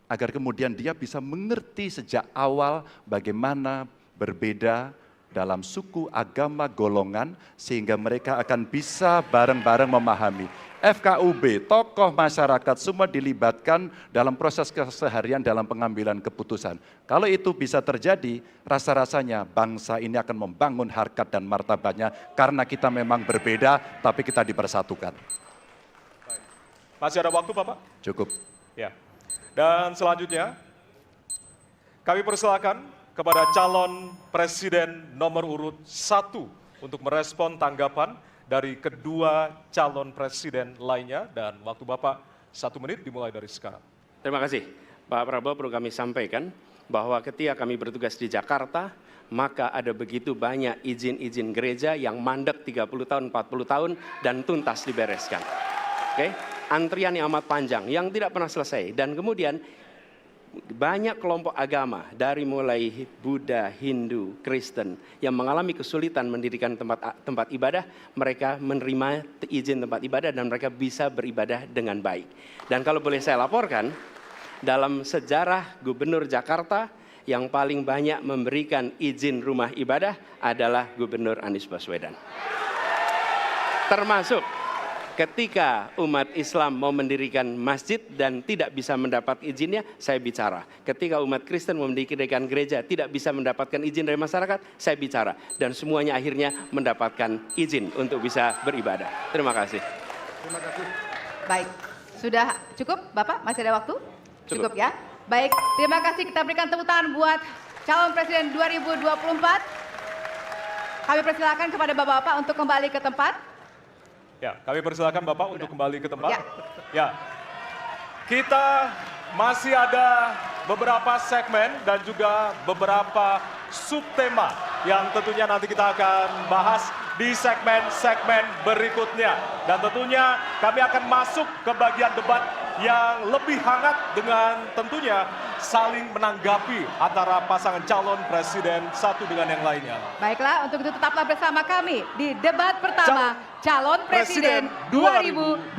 Agar kemudian dia bisa mengerti sejak awal bagaimana berbeda dalam suku, agama, golongan, sehingga mereka akan bisa bareng-bareng memahami. FKUB, tokoh masyarakat semua dilibatkan dalam proses keseharian dalam pengambilan keputusan. Kalau itu bisa terjadi, rasa-rasanya bangsa ini akan membangun harkat dan martabatnya karena kita memang berbeda, tapi kita dipersatukan. Masih ada waktu, Bapak? Cukup. Ya. Dan selanjutnya, kami persilakan kepada calon presiden nomor urut 1 untuk merespon tanggapan dari kedua calon presiden lainnya, dan waktu Bapak 1 menit dimulai dari sekarang. Terima kasih. Pak Prabowo, perlu kami sampaikan bahwa ketika kami bertugas di Jakarta, maka ada begitu banyak izin-izin gereja yang mandek 30 tahun, 40 tahun, dan tuntas dibereskan. Oke? Antrian yang amat panjang, yang tidak pernah selesai. Dan kemudian banyak kelompok agama dari mulai Buddha, Hindu, Kristen yang mengalami kesulitan mendirikan tempat ibadah, mereka menerima izin tempat ibadah dan mereka bisa beribadah dengan baik. Dan kalau boleh saya laporkan, dalam sejarah Gubernur Jakarta yang paling banyak memberikan izin rumah ibadah adalah Gubernur Anies Baswedan. Termasuk ketika umat Islam mau mendirikan masjid dan tidak bisa mendapat izinnya, saya bicara. Ketika umat Kristen mau mendirikan gereja tidak bisa mendapatkan izin dari masyarakat, saya bicara. Dan semuanya akhirnya mendapatkan izin untuk bisa beribadah. Terima kasih. Terima kasih. Baik, sudah cukup Bapak? Masih ada waktu? Cukup. Ya? Baik, terima kasih, kita berikan tepuk tangan buat calon presiden 2024. Kami persilakan kepada Bapak-Bapak untuk kembali ke tempat. Ya, kami persilakan Bapak untuk kembali ke tempat. Ya. Ya. Kita masih ada beberapa segmen dan juga beberapa subtema yang tentunya nanti kita akan bahas di segmen-segmen berikutnya. Dan tentunya kami akan masuk ke bagian debat yang lebih hangat dengan tentunya saling menanggapi antara pasangan calon presiden satu dengan yang lainnya. Baiklah, untuk itu tetaplah bersama kami di debat pertama calon presiden 2024.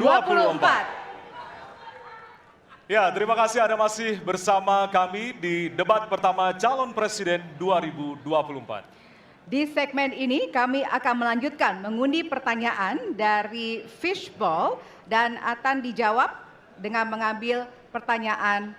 Ya, terima kasih Anda masih bersama kami di debat pertama calon presiden 2024. Di segmen ini kami akan melanjutkan mengundi pertanyaan dari fishbowl dan akan dijawab dengan mengambil pertanyaan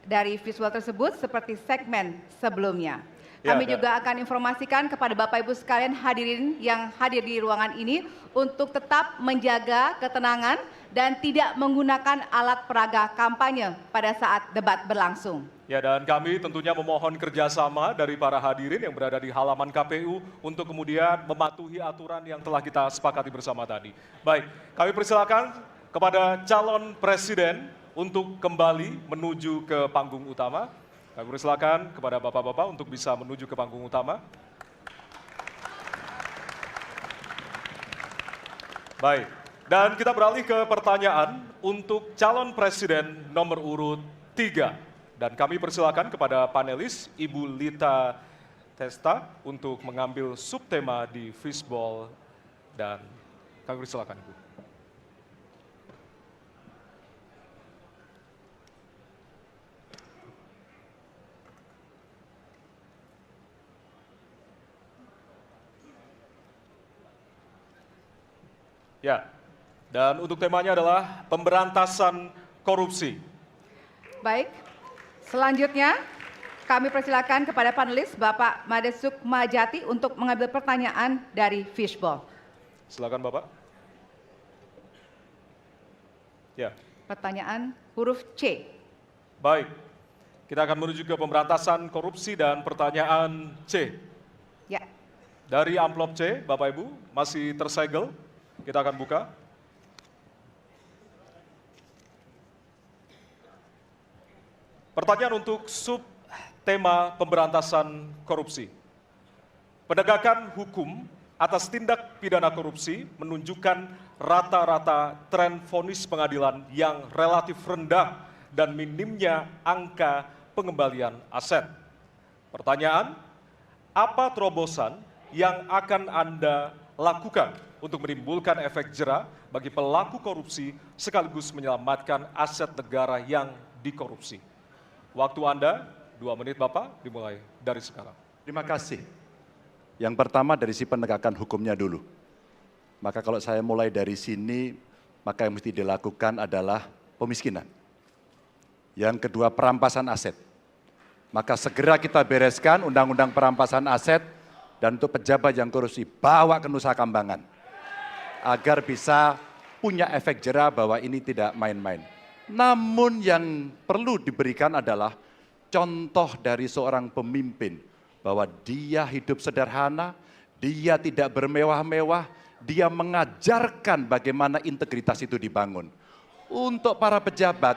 dari fishbowl tersebut seperti segmen sebelumnya. Kami juga akan informasikan kepada Bapak Ibu sekalian hadirin yang hadir di ruangan ini untuk tetap menjaga ketenangan dan tidak menggunakan alat peraga kampanye pada saat debat berlangsung. Ya, dan kami tentunya memohon kerjasama dari para hadirin yang berada di halaman KPU untuk kemudian mematuhi aturan yang telah kita sepakati bersama tadi. Baik, kami persilakan kepada calon presiden untuk kembali menuju ke panggung utama. Kami persilakan kepada Bapak-Bapak untuk bisa menuju ke panggung utama. Baik, dan kita beralih ke pertanyaan untuk calon presiden nomor urut 3. Dan kami persilakan kepada panelis Ibu Lita Testa untuk mengambil subtema di fishbowl, dan kami persilakan Ibu. Ya, dan untuk temanya adalah pemberantasan korupsi. Baik, selanjutnya kami persilakan kepada panelis Bapak Made Sukmajati untuk mengambil pertanyaan dari Fishball. Silakan Bapak. Ya. Pertanyaan huruf C. Baik. Kita akan menuju ke pemberantasan korupsi dan pertanyaan C. Ya. Dari amplop C, Bapak Ibu, masih tersegel. Kita akan buka. Pertanyaan untuk subtema pemberantasan korupsi. Penegakan hukum atas tindak pidana korupsi menunjukkan rata-rata tren vonis pengadilan yang relatif rendah dan minimnya angka pengembalian aset. Pertanyaan, apa terobosan yang akan Anda lakukan untuk menimbulkan efek jera bagi pelaku korupsi sekaligus menyelamatkan aset negara yang dikorupsi? Waktu Anda 2 menit Bapak, dimulai dari sekarang. Terima kasih. Yang pertama dari si penegakan hukumnya dulu. Maka kalau saya mulai dari sini, maka yang mesti dilakukan adalah pemiskinan. Yang kedua perampasan aset. Maka segera kita bereskan undang-undang perampasan aset dan untuk pejabat yang korupsi bawa ke Nusa Kambangan. Agar bisa punya efek jera bahwa ini tidak main-main. Namun yang perlu diberikan adalah contoh dari seorang pemimpin bahwa dia hidup sederhana, dia tidak bermewah-mewah, dia mengajarkan bagaimana integritas itu dibangun. Untuk para pejabat,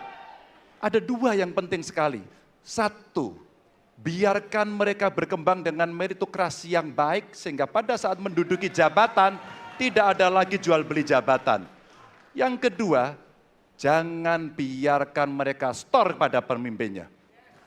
ada 2 yang penting sekali. 1, biarkan mereka berkembang dengan meritokrasi yang baik sehingga pada saat menduduki jabatan tidak ada lagi jual beli jabatan. Yang kedua, jangan biarkan mereka store pada pemimpinnya.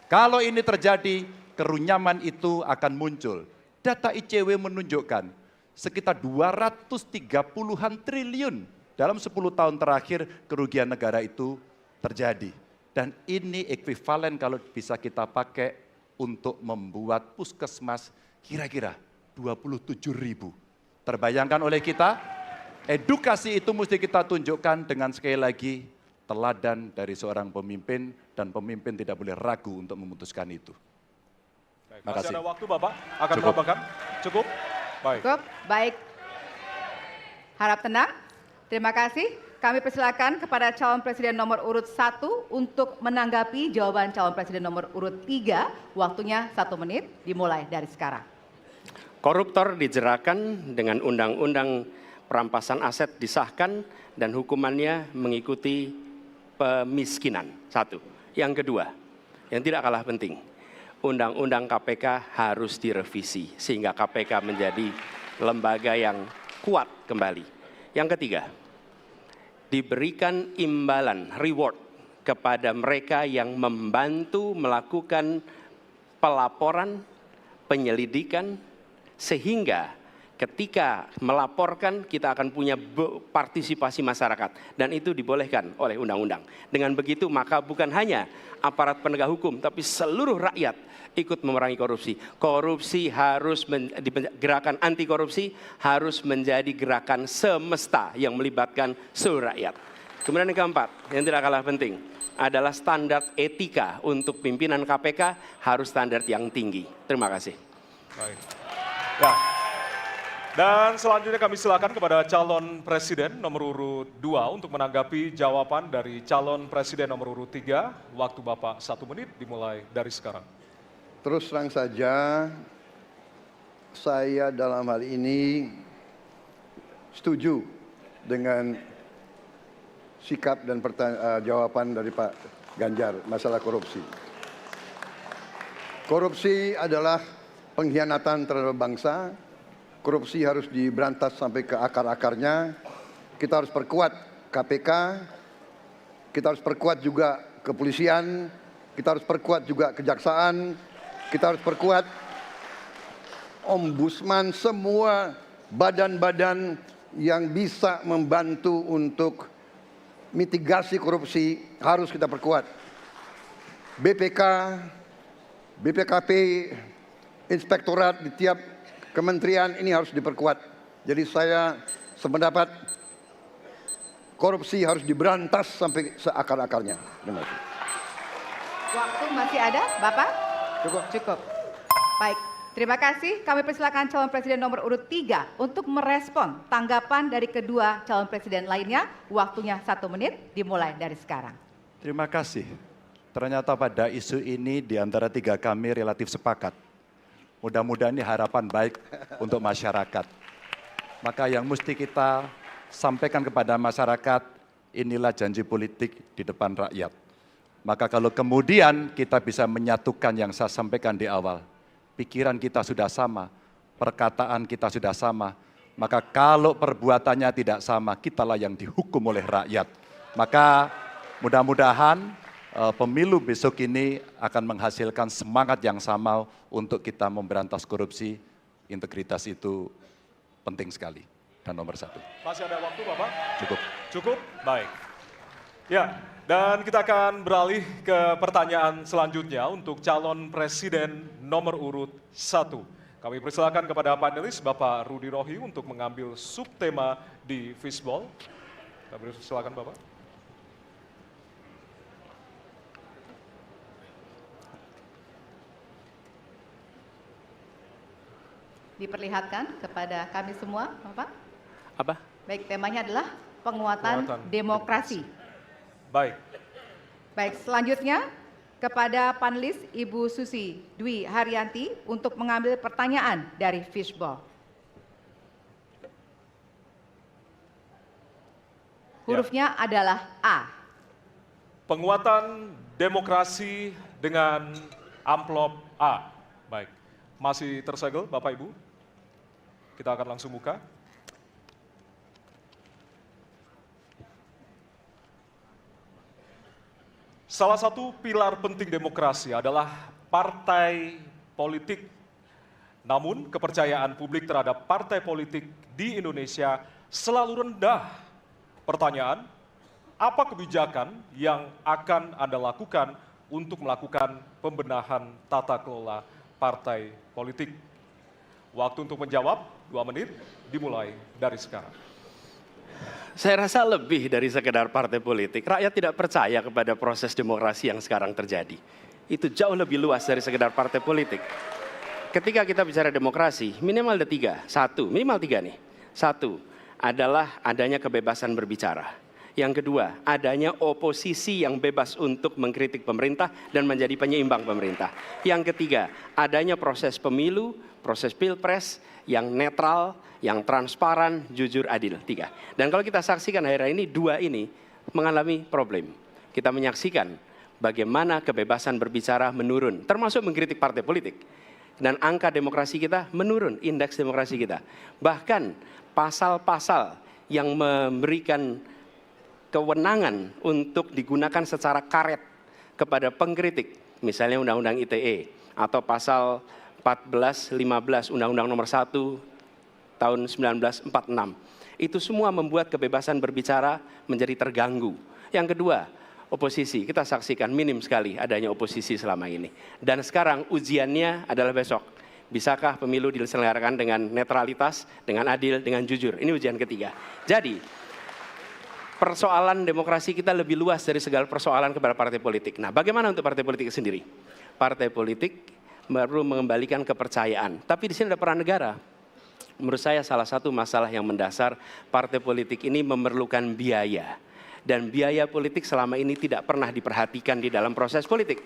Kalau ini terjadi, kerunyaman itu akan muncul. Data ICW menunjukkan sekitar 230-an triliun dalam 10 tahun terakhir kerugian negara itu terjadi. Dan ini ekuivalen kalau bisa kita pakai untuk membuat puskesmas kira-kira 27.000. Terbayangkan oleh kita, edukasi itu mesti kita tunjukkan dengan sekali lagi teladan dari seorang pemimpin dan pemimpin tidak boleh ragu untuk memutuskan itu. Baik, Terima masih kasih. ada waktu Bapak, akan Cukup. menambahkan? Cukup? Baik. Cukup, baik. Harap tenang. Terima kasih. Kami persilakan kepada calon presiden nomor urut 1 untuk menanggapi jawaban calon presiden nomor urut 3. Waktunya 1 menit, dimulai dari sekarang. Koruptor dijeratkan dengan undang-undang perampasan aset disahkan dan hukumannya mengikuti pemiskinan. 1. Yang kedua, yang tidak kalah penting, undang-undang KPK harus direvisi sehingga KPK menjadi lembaga yang kuat kembali. Yang ketiga, diberikan imbalan, reward kepada mereka yang membantu melakukan pelaporan, penyelidikan, sehingga ketika melaporkan kita akan punya partisipasi masyarakat dan itu dibolehkan oleh undang-undang. Dengan begitu maka bukan hanya aparat penegak hukum tapi seluruh rakyat ikut memerangi korupsi. Korupsi harus gerakan anti korupsi harus menjadi gerakan semesta yang melibatkan seluruh rakyat. Kemudian yang keempat, yang tidak kalah penting adalah standar etika untuk pimpinan KPK harus standar yang tinggi. Terima kasih. Baik. Ya. Dan selanjutnya kami silakan kepada calon presiden nomor urut 2 untuk menanggapi jawaban dari calon presiden nomor urut 3. Waktu Bapak 1 menit dimulai dari sekarang. Terus terang saja, saya dalam hal ini setuju dengan sikap dan jawaban dari Pak Ganjar masalah korupsi. Korupsi adalah pengkhianatan terhadap bangsa. Korupsi harus diberantas sampai ke akar-akarnya. Kita harus perkuat KPK, kita harus perkuat juga kepolisian, kita harus perkuat juga kejaksaan, kita harus perkuat ombudsman, semua badan-badan yang bisa membantu untuk mitigasi korupsi harus kita perkuat. BPK, BPKP, inspektorat di tiap kementerian ini harus diperkuat. Jadi saya sependapat korupsi harus diberantas sampai seakar-akarnya. Terima kasih. Waktu masih ada, Bapak? Cukup. Cukup. Baik, terima kasih. Kami persilakan calon presiden nomor urut 3 untuk merespon tanggapan dari kedua calon presiden lainnya. Waktunya 1 menit, dimulai dari sekarang. Terima kasih. Ternyata pada isu ini di antara 3 kami relatif sepakat. Mudah-mudahan ini harapan baik untuk masyarakat. Maka yang mesti kita sampaikan kepada masyarakat, inilah janji politik di depan rakyat. Maka kalau kemudian kita bisa menyatukan yang saya sampaikan di awal, pikiran kita sudah sama, perkataan kita sudah sama, maka kalau perbuatannya tidak sama, kitalah yang dihukum oleh rakyat. Maka mudah-mudahan pemilu besok ini akan menghasilkan semangat yang sama untuk kita memberantas korupsi. Integritas itu penting sekali dan nomor 1. Masih ada waktu Bapak? Cukup. Cukup? Baik. Ya, dan kita akan beralih ke pertanyaan selanjutnya untuk calon presiden nomor urut 1. Kami persilakan kepada panelis Bapak Rudy Rohi untuk mengambil subtema di Fishball. Kami persilakan Bapak. Diperlihatkan kepada kami semua, Bapak. Apa? Baik, temanya adalah penguatan demokrasi. Baik. Baik, selanjutnya kepada panelis Ibu Susi Dwi Haryanti untuk mengambil pertanyaan dari Fishball. Hurufnya adalah A. Penguatan demokrasi dengan amplop A. Baik. Masih tersegel Bapak Ibu? Kita akan langsung buka. Salah satu pilar penting demokrasi adalah partai politik. Namun kepercayaan publik terhadap partai politik di Indonesia selalu rendah. Pertanyaan, apa kebijakan yang akan Anda lakukan untuk melakukan pembenahan tata kelola partai politik? Waktu untuk menjawab 2 menit, dimulai dari sekarang. Saya rasa lebih dari sekedar partai politik. Rakyat tidak percaya kepada proses demokrasi yang sekarang terjadi. Itu jauh lebih luas dari sekedar partai politik. Ketika kita bicara demokrasi, minimal ada 3. 1, minimal 3 nih. 1 adalah adanya kebebasan berbicara. Yang kedua, adanya oposisi yang bebas untuk mengkritik pemerintah dan menjadi penyeimbang pemerintah. Yang ketiga, adanya proses pemilu, proses pilpres yang netral, yang transparan, jujur, adil. 3. Dan kalau kita saksikan akhir-akhir ini, 2 ini mengalami problem. Kita menyaksikan bagaimana kebebasan berbicara menurun, termasuk mengkritik partai politik. Dan angka demokrasi kita menurun, indeks demokrasi kita. Bahkan pasal-pasal yang memberikan kewenangan untuk digunakan secara karet kepada pengkritik, misalnya Undang-Undang ITE atau pasal 14, 15 Undang-Undang nomor 1 tahun 1946. Itu semua membuat kebebasan berbicara menjadi terganggu. Yang kedua, oposisi. Kita saksikan minim sekali adanya oposisi selama ini. Dan sekarang ujiannya adalah besok. Bisakah pemilu diselenggarakan dengan netralitas, dengan adil, dengan jujur? Ini ujian ketiga. Jadi, persoalan demokrasi kita lebih luas dari segala persoalan kepada partai politik. Nah, bagaimana untuk partai politik sendiri? Partai politik perlu mengembalikan kepercayaan. Tapi di sini ada peran negara. Menurut saya salah satu masalah yang mendasar partai politik ini memerlukan biaya. Dan biaya politik selama ini tidak pernah diperhatikan di dalam proses politik.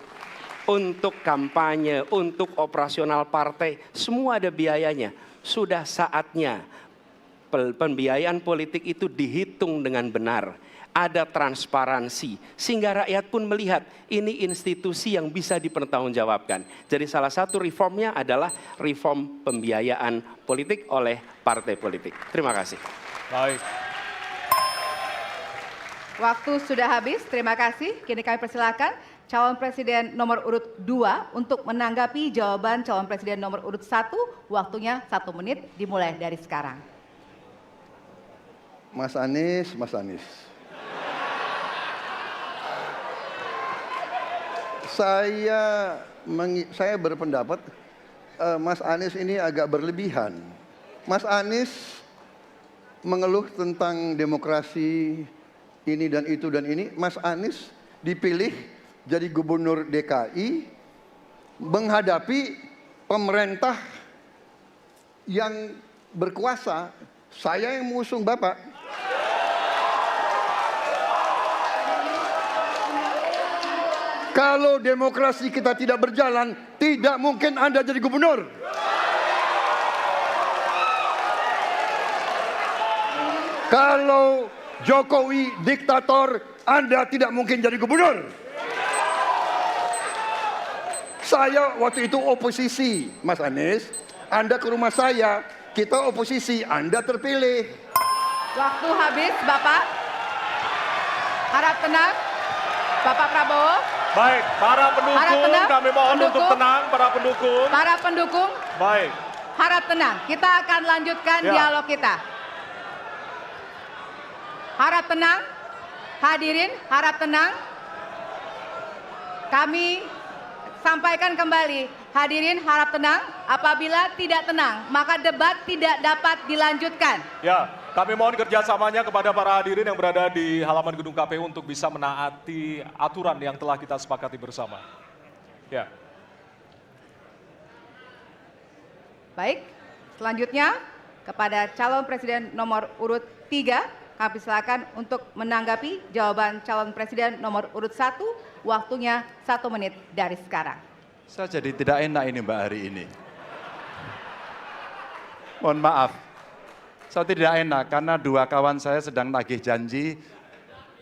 Untuk kampanye, untuk operasional partai, semua ada biayanya. Sudah saatnya pembiayaan politik itu dihitung dengan benar. Ada transparansi, sehingga rakyat pun melihat ini institusi yang bisa dipertanggungjawabkan. Jadi salah satu reformnya adalah reform pembiayaan politik oleh partai politik. Terima kasih. Baik. Waktu sudah habis, terima kasih. Kini kami persilakan calon presiden nomor urut 2 untuk menanggapi jawaban calon presiden nomor urut 1. Waktunya 1 menit, dimulai dari sekarang. Mas Anies, Mas Anies. Saya berpendapat Mas Anies ini agak berlebihan. Mas Anies mengeluh tentang demokrasi ini dan itu dan ini. Mas Anies dipilih jadi gubernur DKI menghadapi pemerintah yang berkuasa. Saya yang mengusung Bapak. Kalau demokrasi kita tidak berjalan, tidak mungkin Anda jadi gubernur. Kalau Jokowi diktator, Anda tidak mungkin jadi gubernur. Saya waktu itu oposisi, Mas Anies. Anda ke rumah saya, kita oposisi, Anda terpilih. Waktu habis, Bapak. Harap tenang. Bapak Prabowo. Baik, para pendukung, Harap tenang. kami mohon untuk Pendukung. tenang, para pendukung. Para pendukung, Baik, harap tenang. Kita akan lanjutkan Ya. dialog kita. Harap tenang. Hadirin, harap tenang. Kami sampaikan kembali. Hadirin harap tenang. Apabila tidak tenang, maka debat tidak dapat dilanjutkan. ya, kami mohon kerjasamanya kepada para hadirin yang berada di halaman gedung KPU untuk bisa menaati aturan yang telah kita sepakati bersama. Ya, Baik, selanjutnya kepada calon presiden nomor urut 3, kami silakan untuk menanggapi jawaban calon presiden nomor urut 1, waktunya 1 menit dari sekarang. Saya jadi tidak enak ini Mbak hari ini. Mohon maaf, saya tidak enak karena dua kawan saya sedang nagih janji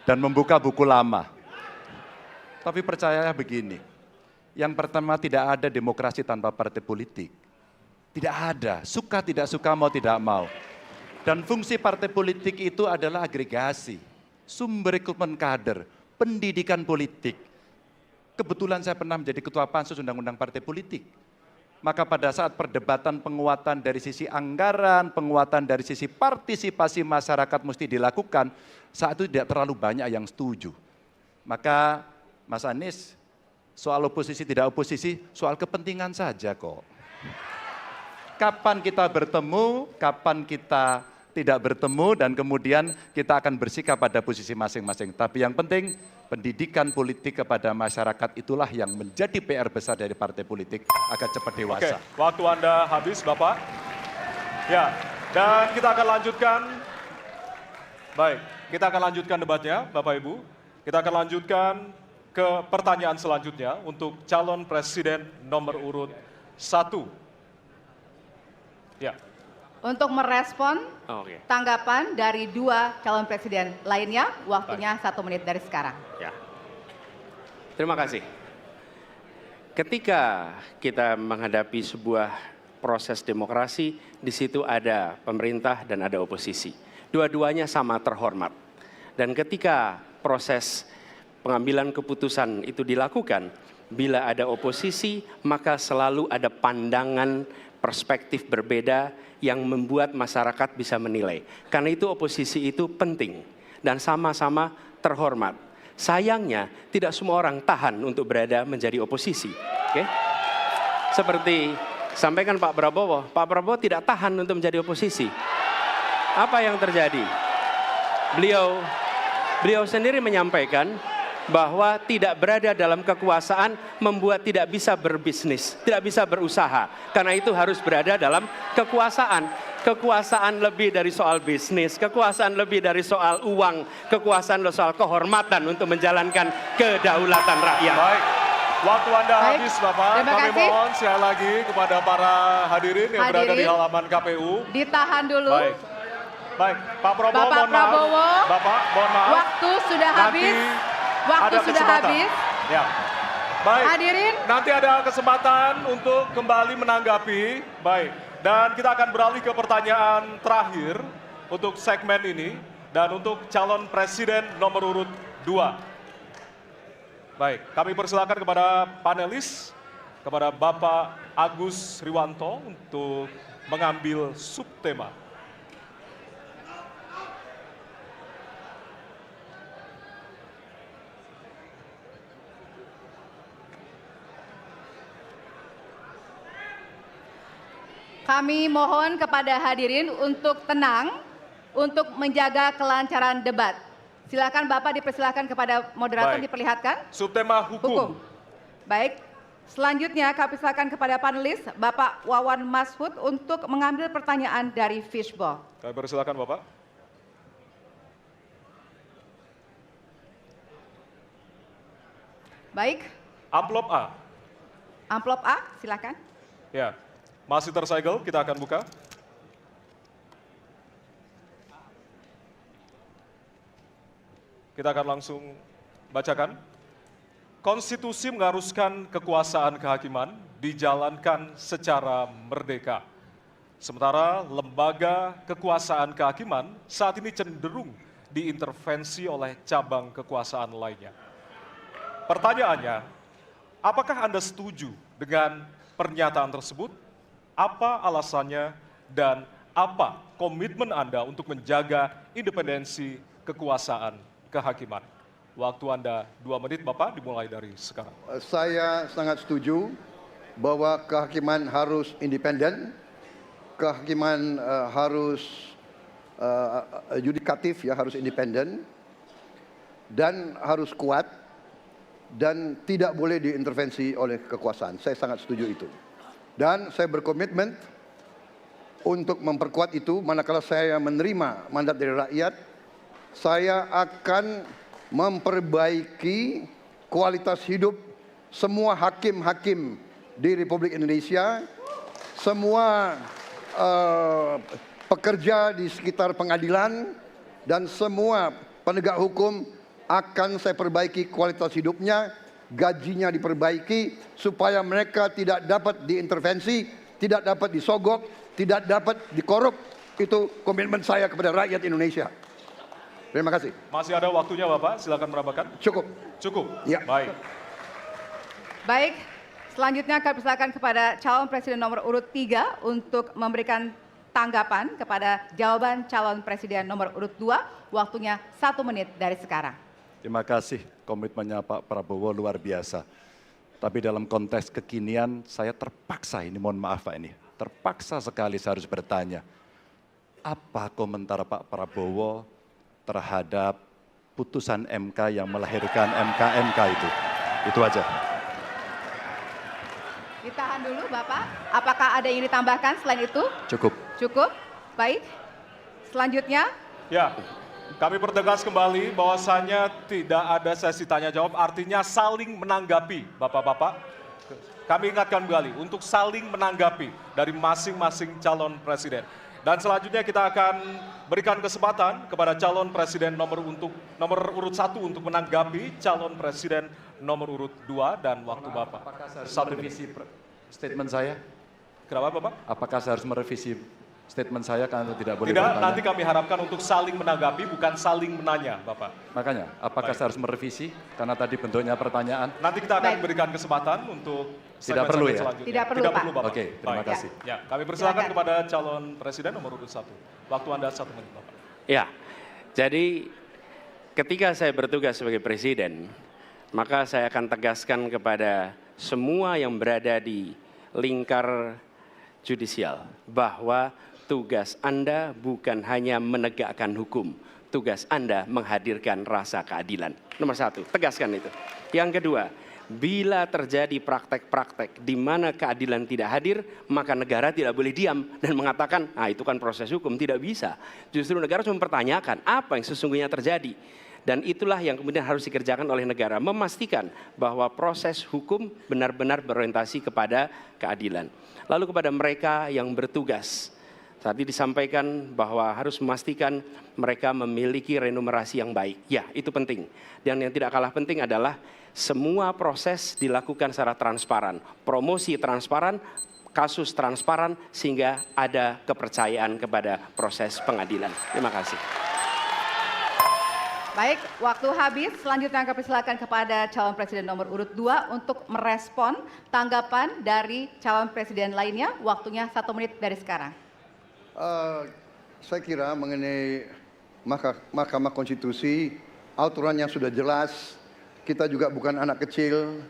dan membuka buku lama. Tapi percaya begini, yang pertama tidak ada demokrasi tanpa partai politik. Tidak ada, suka tidak suka, mau tidak mau. Dan fungsi partai politik itu adalah agregasi, sumber rekrutmen kader, pendidikan politik. Kebetulan saya pernah menjadi ketua pansus undang-undang partai politik. Maka pada saat perdebatan penguatan dari sisi anggaran, penguatan dari sisi partisipasi masyarakat mesti dilakukan, saat itu tidak terlalu banyak yang setuju. Maka Mas Anies, soal oposisi tidak oposisi, soal kepentingan saja kok. Kapan kita bertemu, kapan kita tidak bertemu, dan kemudian kita akan bersikap pada posisi masing-masing. Tapi yang penting, pendidikan politik kepada masyarakat itulah yang menjadi PR besar dari partai politik agar cepat oke, dewasa. waktu Anda habis, Bapak. Ya, dan kita akan lanjutkan. Baik, kita akan lanjutkan debatnya, Bapak Ibu. Kita akan lanjutkan ke pertanyaan selanjutnya untuk calon presiden nomor urut 1. Ya. Untuk merespon Oke. tanggapan dari dua calon presiden lainnya, waktunya 1 menit dari sekarang. Ya. Terima kasih. Ketika kita menghadapi sebuah proses demokrasi, di situ ada pemerintah dan ada oposisi. Dua-duanya sama terhormat. Dan ketika proses pengambilan keputusan itu dilakukan, bila ada oposisi, maka selalu ada pandangan perspektif berbeda yang membuat masyarakat bisa menilai. Karena itu oposisi itu penting dan sama-sama terhormat. Sayangnya tidak semua orang tahan untuk berada menjadi oposisi. Oke? Seperti sampaikan Pak Prabowo tidak tahan untuk menjadi oposisi. Apa yang terjadi? Beliau sendiri menyampaikan bahwa tidak berada dalam kekuasaan membuat tidak bisa berbisnis, tidak bisa berusaha. Karena itu harus berada dalam kekuasaan. Kekuasaan lebih dari soal bisnis, kekuasaan lebih dari soal uang, kekuasaan soal kehormatan untuk menjalankan kedaulatan rakyat. Baik, waktu Anda Baik, habis Bapak. terima Kami kasih. mohon sekali lagi kepada para hadirin yang berada di Hadirin. halaman KPU. Ditahan dulu. Baik, baik, Pak Prabowo, Bapak mohon maaf. Prabowo, Bapak, mohon maaf. Waktu sudah Nanti habis. Waktu ada sudah kesempatan. habis. Ya. Baik. Hadirin. Nanti ada kesempatan untuk kembali menanggapi. Baik. Dan kita akan beralih ke pertanyaan terakhir untuk segmen ini dan untuk calon presiden nomor urut 2. Baik, kami persilakan kepada panelis, kepada Bapak Agus Riwanto untuk mengambil subtema. Kami mohon kepada hadirin untuk tenang, untuk menjaga kelancaran debat. Silakan Bapak dipersilakan kepada moderator Baik. diperlihatkan. Subtema hukum. Baik, Selanjutnya kami silakan kepada panelis Bapak Wawan Mashud untuk mengambil pertanyaan dari Fishball. Kami persilakan Bapak. Baik, Amplop A. amplop A, silakan. Ya, masih tersegel, kita akan buka. Kita akan langsung bacakan. Konstitusi mengharuskan kekuasaan kehakiman dijalankan secara merdeka. Sementara lembaga kekuasaan kehakiman saat ini cenderung diintervensi oleh cabang kekuasaan lainnya. Pertanyaannya, apakah Anda setuju dengan pernyataan tersebut? Apa alasannya dan apa komitmen Anda untuk menjaga independensi kekuasaan kehakiman? Waktu Anda 2 menit Bapak, dimulai dari sekarang. Saya sangat setuju bahwa kehakiman harus independen, kehakiman harus yudikatif, ya, harus independen, dan harus kuat, dan tidak boleh diintervensi oleh kekuasaan. Saya sangat setuju itu. Dan saya berkomitmen untuk memperkuat itu. Manakala saya menerima mandat dari rakyat, saya akan memperbaiki kualitas hidup semua hakim-hakim di Republik Indonesia, semua pekerja di sekitar pengadilan, dan semua penegak hukum akan saya perbaiki kualitas hidupnya, gajinya diperbaiki, supaya mereka tidak dapat diintervensi, tidak dapat disogok, tidak dapat dikorup. Itu komitmen saya kepada rakyat Indonesia. Terima kasih. Masih ada waktunya Bapak, silakan menambahkan. Cukup. Cukup? Ya. Baik. Baik, selanjutnya kami persilakan kepada calon presiden nomor urut 3 untuk memberikan tanggapan kepada jawaban calon presiden nomor urut 2. Waktunya 1 menit dari sekarang. Terima kasih, komitmennya Pak Prabowo luar biasa. Tapi dalam konteks kekinian saya terpaksa, ini mohon maaf Pak ini, terpaksa sekali saya harus bertanya. Apa komentar Pak Prabowo terhadap putusan MK yang melahirkan MK-MK itu? Itu aja. Ditahan dulu Bapak, apakah ada yang ditambahkan selain itu? Cukup. Cukup, baik. Selanjutnya, Ya, kami pertegas kembali bahwasannya tidak ada sesi tanya jawab, artinya saling menanggapi Bapak-Bapak. Kami ingatkan kembali untuk saling menanggapi dari masing-masing calon presiden. Dan selanjutnya kita akan berikan kesempatan kepada calon presiden nomor urut 1 untuk menanggapi calon presiden nomor urut 2 dan waktu Bapak. Apakah saya harus 1 menit. merevisi statement saya? Kenapa Bapak? Apakah saya harus merevisi statement saya karena tidak boleh Tidak, bertanya? nanti kami harapkan untuk saling menanggapi, bukan saling menanya, Bapak. Makanya, apakah saya harus merevisi karena tadi bentuknya pertanyaan? Nanti kita akan Baik. berikan kesempatan untuk Tidak perlu ya? selanjutnya. Tidak perlu, Pak. Bapak. Oke, terima Baik. kasih. Ya, kami persilakan Silakan. kepada calon presiden nomor urut 1. Waktu Anda 1 menit, Bapak. Ya, jadi ketika saya bertugas sebagai presiden, maka saya akan tegaskan kepada semua yang berada di lingkar judisial bahwa tugas Anda bukan hanya menegakkan hukum, tugas Anda menghadirkan rasa keadilan. Nomor 1, tegaskan itu. Yang kedua, bila terjadi praktek-praktek di mana keadilan tidak hadir, maka negara tidak boleh diam dan mengatakan, ah itu kan proses hukum, tidak bisa. Justru negara harus mempertanyakan apa yang sesungguhnya terjadi. Dan itulah yang kemudian harus dikerjakan oleh negara, memastikan bahwa proses hukum benar-benar berorientasi kepada keadilan. Lalu kepada mereka yang bertugas, tadi disampaikan bahwa harus memastikan mereka memiliki remunerasi yang baik. Ya, itu penting. Dan yang tidak kalah penting adalah semua proses dilakukan secara transparan. Promosi transparan, kasus transparan, sehingga ada kepercayaan kepada proses pengadilan. Terima kasih. baik, waktu habis. Selanjutnya kami silakan kepada calon presiden nomor urut 2 untuk merespon tanggapan dari calon presiden lainnya. Waktunya 1 menit dari sekarang. Saya kira mengenai Mahkamah Konstitusi, aturannya sudah jelas. Kita juga bukan anak kecil,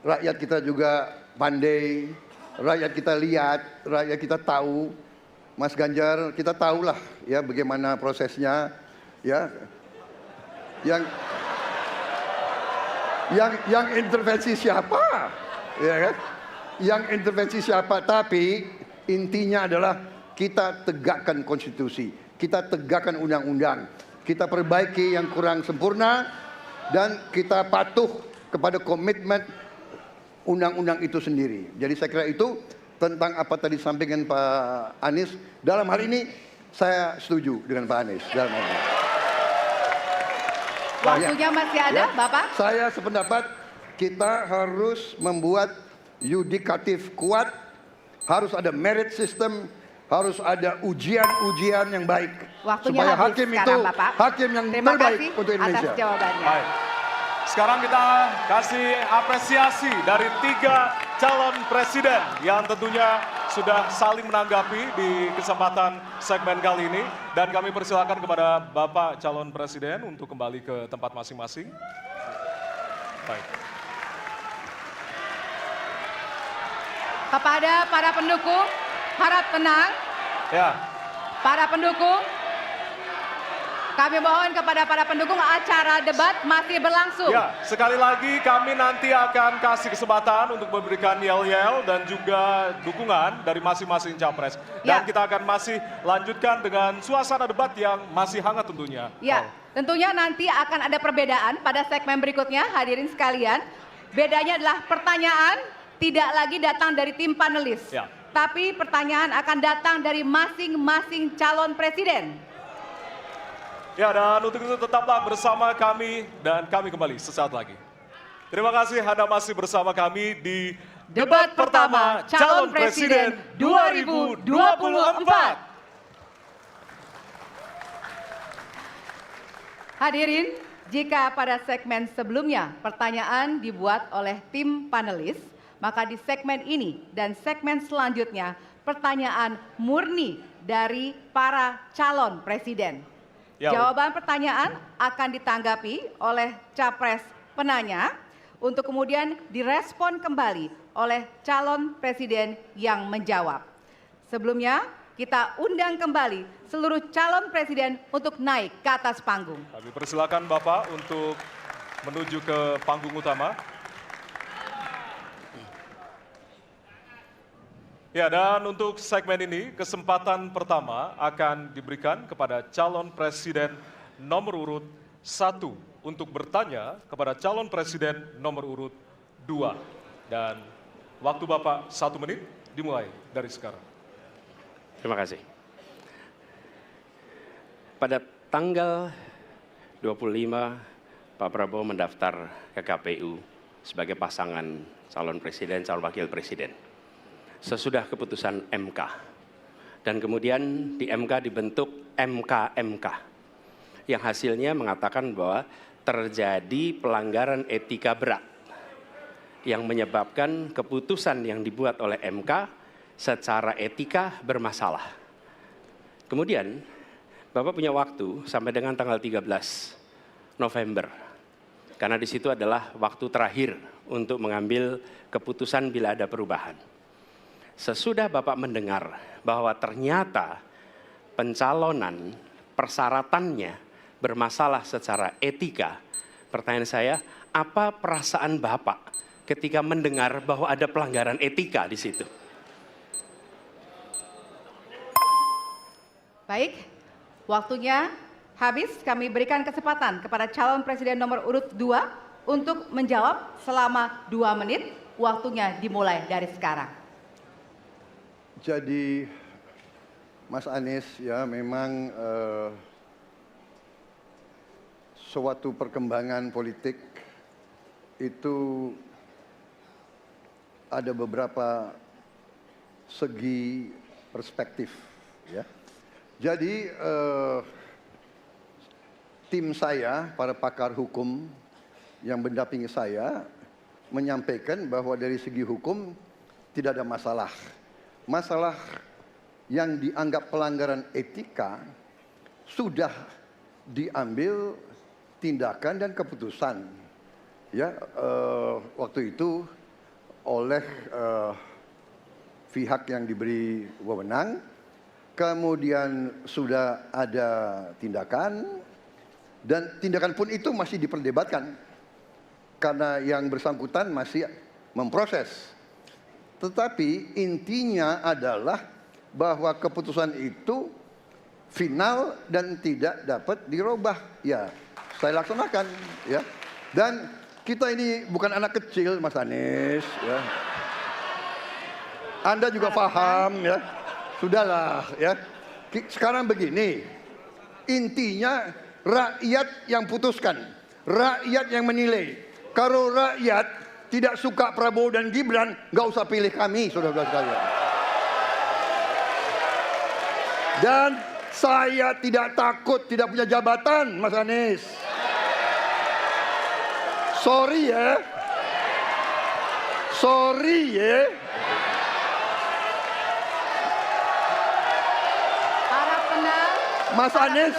rakyat kita juga pandai, rakyat kita lihat, rakyat kita tahu. Mas Ganjar, kita tahulah ya bagaimana prosesnya, ya. Yang intervensi siapa? Ya kan? Yang intervensi siapa, tapi intinya adalah kita tegakkan konstitusi, kita tegakkan undang-undang, kita perbaiki yang kurang sempurna, dan kita patuh kepada komitmen undang-undang itu sendiri. Jadi saya kira itu tentang apa tadi disampaikan Pak Anies. Dalam hal ini saya setuju dengan Pak Anies. Dalam hal ini. Waktunya masih ada, Bapak? Saya sependapat kita harus membuat yudikatif kuat, harus ada merit system, harus ada ujian-ujian yang baik. Waktunya supaya habis hakim sekarang, itu Bapak. hakim yang Terima terbaik kasih untuk Indonesia. atas jawabannya. Baik. Sekarang kita kasih apresiasi dari 3 calon presiden yang tentunya sudah saling menanggapi di kesempatan segmen kali ini. Dan kami persilakan kepada Bapak calon presiden untuk kembali ke tempat masing-masing. Baik. Kepada para pendukung, harap tenang. Ya, Para pendukung, kami mohon kepada para pendukung, acara debat masih berlangsung. ya, sekali lagi kami nanti akan kasih kesempatan untuk memberikan yel-yel dan juga dukungan dari masing-masing capres. Dan Ya. kita akan masih lanjutkan dengan suasana debat yang masih hangat tentunya. Ya, tentunya nanti akan ada perbedaan pada segmen berikutnya, hadirin sekalian. Bedanya adalah pertanyaan tidak lagi datang dari tim panelis, Ya. tapi pertanyaan akan datang dari masing-masing calon presiden. Ya, dan untuk itu tetaplah bersama kami dan kami kembali sesaat lagi. Terima kasih Anda masih bersama kami di Debat pertama calon presiden 2024. Hadirin, jika pada segmen sebelumnya pertanyaan dibuat oleh tim panelis, maka di segmen ini dan segmen selanjutnya pertanyaan murni dari para calon presiden. Ya, Jawaban pertanyaan akan ditanggapi oleh capres penanya untuk kemudian direspon kembali oleh calon presiden yang menjawab. Sebelumnya, kita undang kembali seluruh calon presiden untuk naik ke atas panggung. kami persilakan Bapak untuk menuju ke panggung utama. Ya, dan untuk segmen ini kesempatan pertama akan diberikan kepada calon presiden nomor urut 1 untuk bertanya kepada calon presiden nomor urut 2. Dan waktu Bapak 1 menit dimulai dari sekarang. Terima kasih. Pada tanggal 25, Pak Prabowo mendaftar ke KPU sebagai pasangan calon presiden, calon wakil presiden. Sesudah keputusan MK. Dan kemudian di MK dibentuk MK-MK. Yang hasilnya mengatakan bahwa terjadi pelanggaran etika berat. Yang menyebabkan keputusan yang dibuat oleh MK secara etika bermasalah. Kemudian Bapak punya waktu sampai dengan tanggal 13 November. Karena di situ adalah waktu terakhir untuk mengambil keputusan bila ada perubahan. Sesudah Bapak mendengar bahwa ternyata pencalonan persyaratannya bermasalah secara etika, pertanyaan saya, apa perasaan Bapak ketika mendengar bahwa ada pelanggaran etika di situ? Baik, waktunya habis. Kami berikan kesempatan kepada calon presiden nomor urut 2 untuk menjawab selama 2 menit. Waktunya dimulai dari sekarang. Jadi Mas Anies ya memang suatu perkembangan politik itu ada beberapa segi perspektif ya. Jadi tim saya, para pakar hukum yang mendampingi saya menyampaikan bahwa dari segi hukum tidak ada masalah. Masalah yang dianggap pelanggaran etika sudah diambil tindakan dan keputusan ya waktu itu oleh pihak yang diberi wewenang, kemudian sudah ada tindakan dan tindakan pun itu masih diperdebatkan karena yang bersangkutan masih memproses. Tetapi intinya adalah bahwa keputusan itu final dan tidak dapat dirubah. Ya, saya laksanakan ya. Dan kita ini bukan anak kecil, Mas Anies ya. Anda juga paham ya. Sudahlah ya. Sekarang begini. Intinya rakyat yang putuskan, rakyat yang menilai. Kalau rakyat tidak suka Prabowo dan Gibran, nggak usah pilih kami, saudara-saudara sekalian. Dan saya tidak takut tidak punya jabatan, Mas Anies. Sorry ya. Sorry ya. Harap tenang. Mas Anies,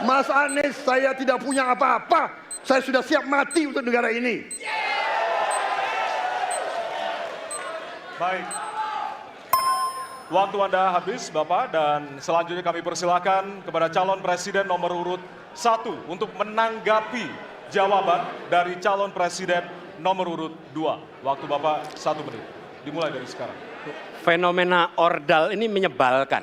Mas Anies, saya tidak punya apa-apa. Saya sudah siap mati untuk negara ini. Baik. Waktu Anda habis, Bapak, dan selanjutnya kami persilakan kepada calon presiden nomor urut 1 untuk menanggapi jawaban dari calon presiden nomor urut 2. Waktu Bapak 1 menit. Dimulai dari sekarang. Fenomena ordal ini menyebalkan.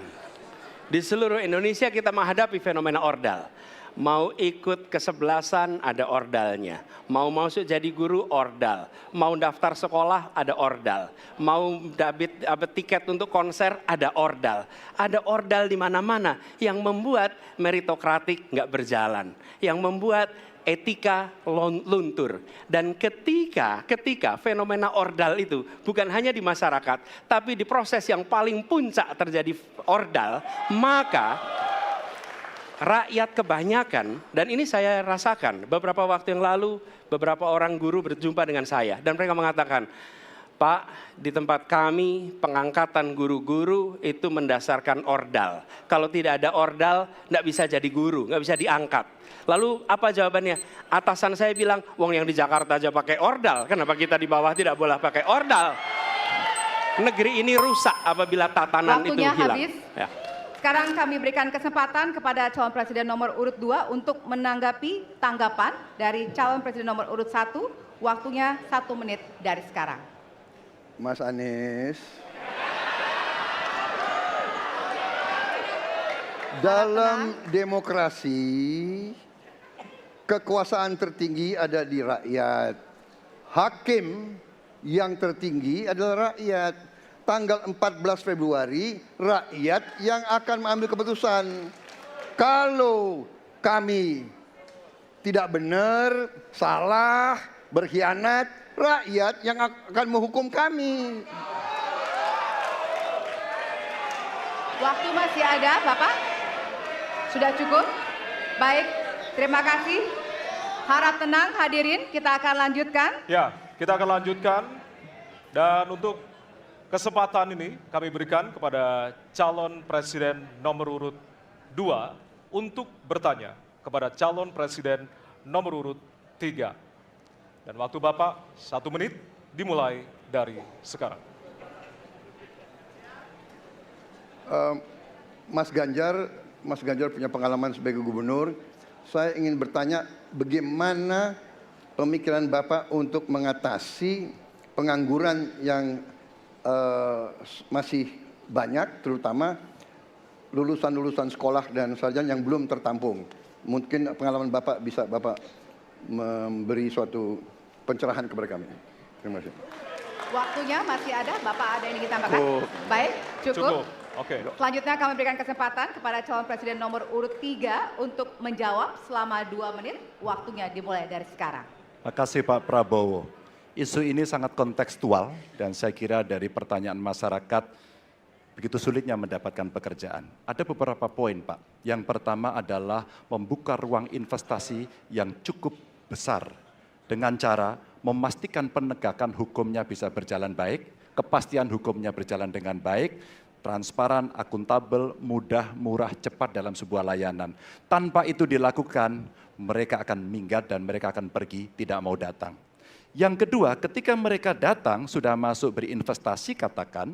Di seluruh Indonesia kita menghadapi fenomena ordal. Mau ikut kesebelasan ada ordalnya. Mau masuk jadi guru ordal. Mau daftar sekolah ada ordal. Mau dapat tiket untuk konser ada ordal. Ada ordal di mana-mana yang membuat meritokratik nggak berjalan. Yang membuat etika luntur. Dan ketika fenomena ordal itu bukan hanya di masyarakat, tapi di proses yang paling puncak terjadi ordal, maka rakyat kebanyakan, dan ini saya rasakan beberapa waktu yang lalu, beberapa orang guru berjumpa dengan saya dan mereka mengatakan, Pak, di tempat kami pengangkatan guru-guru itu mendasarkan ordal. Kalau tidak ada ordal, nggak bisa jadi guru, nggak bisa diangkat. Lalu apa jawabannya? Atasan saya bilang, wong yang di Jakarta aja pakai ordal, kenapa kita di bawah tidak boleh pakai ordal? Negeri ini rusak apabila tatanan Waktunya itu hilang. habis. Ya. Sekarang kami berikan kesempatan kepada calon presiden nomor urut 2 untuk menanggapi tanggapan dari calon presiden nomor urut 1. Waktunya 1 menit dari sekarang. Mas Anies. Dalam demokrasi, kekuasaan tertinggi ada di rakyat. Hakim yang tertinggi adalah rakyat. Tanggal 14 Februari, rakyat yang akan mengambil keputusan. Kalau kami tidak benar, salah, berkhianat, rakyat yang akan menghukum kami. Waktu masih ada, Bapak? Sudah cukup? Baik, terima kasih. Harap tenang hadirin, kita akan lanjutkan. Ya, kita akan lanjutkan. Dan untuk kesempatan ini kami berikan kepada calon presiden nomor urut 2 untuk bertanya kepada calon presiden nomor urut 3. Dan waktu Bapak 1 menit dimulai dari sekarang. Mas Ganjar punya pengalaman sebagai gubernur. Saya ingin bertanya bagaimana pemikiran Bapak untuk mengatasi pengangguran yang masih banyak, terutama lulusan-lulusan sekolah dan sarjana yang belum tertampung. Mungkin pengalaman Bapak bisa Bapak memberi suatu pencerahan kepada kami. Terima kasih. Waktunya masih ada, Bapak ada yang ingin ditambahkan? Baik, cukup. Oke. Selanjutnya kami berikan kesempatan kepada calon presiden nomor urut 3 untuk menjawab selama 2 menit. Waktunya dimulai dari sekarang. Terima kasih Pak Prabowo. Isu ini sangat kontekstual dan saya kira dari pertanyaan masyarakat begitu sulitnya mendapatkan pekerjaan. Ada beberapa poin Pak. Yang pertama adalah membuka ruang investasi yang cukup besar dengan cara memastikan penegakan hukumnya bisa berjalan baik, kepastian hukumnya berjalan dengan baik, transparan, akuntabel, mudah, murah, cepat dalam sebuah layanan. Tanpa itu dilakukan, mereka akan minggat dan mereka akan pergi, tidak mau datang. Yang kedua, ketika mereka datang, sudah masuk berinvestasi katakan,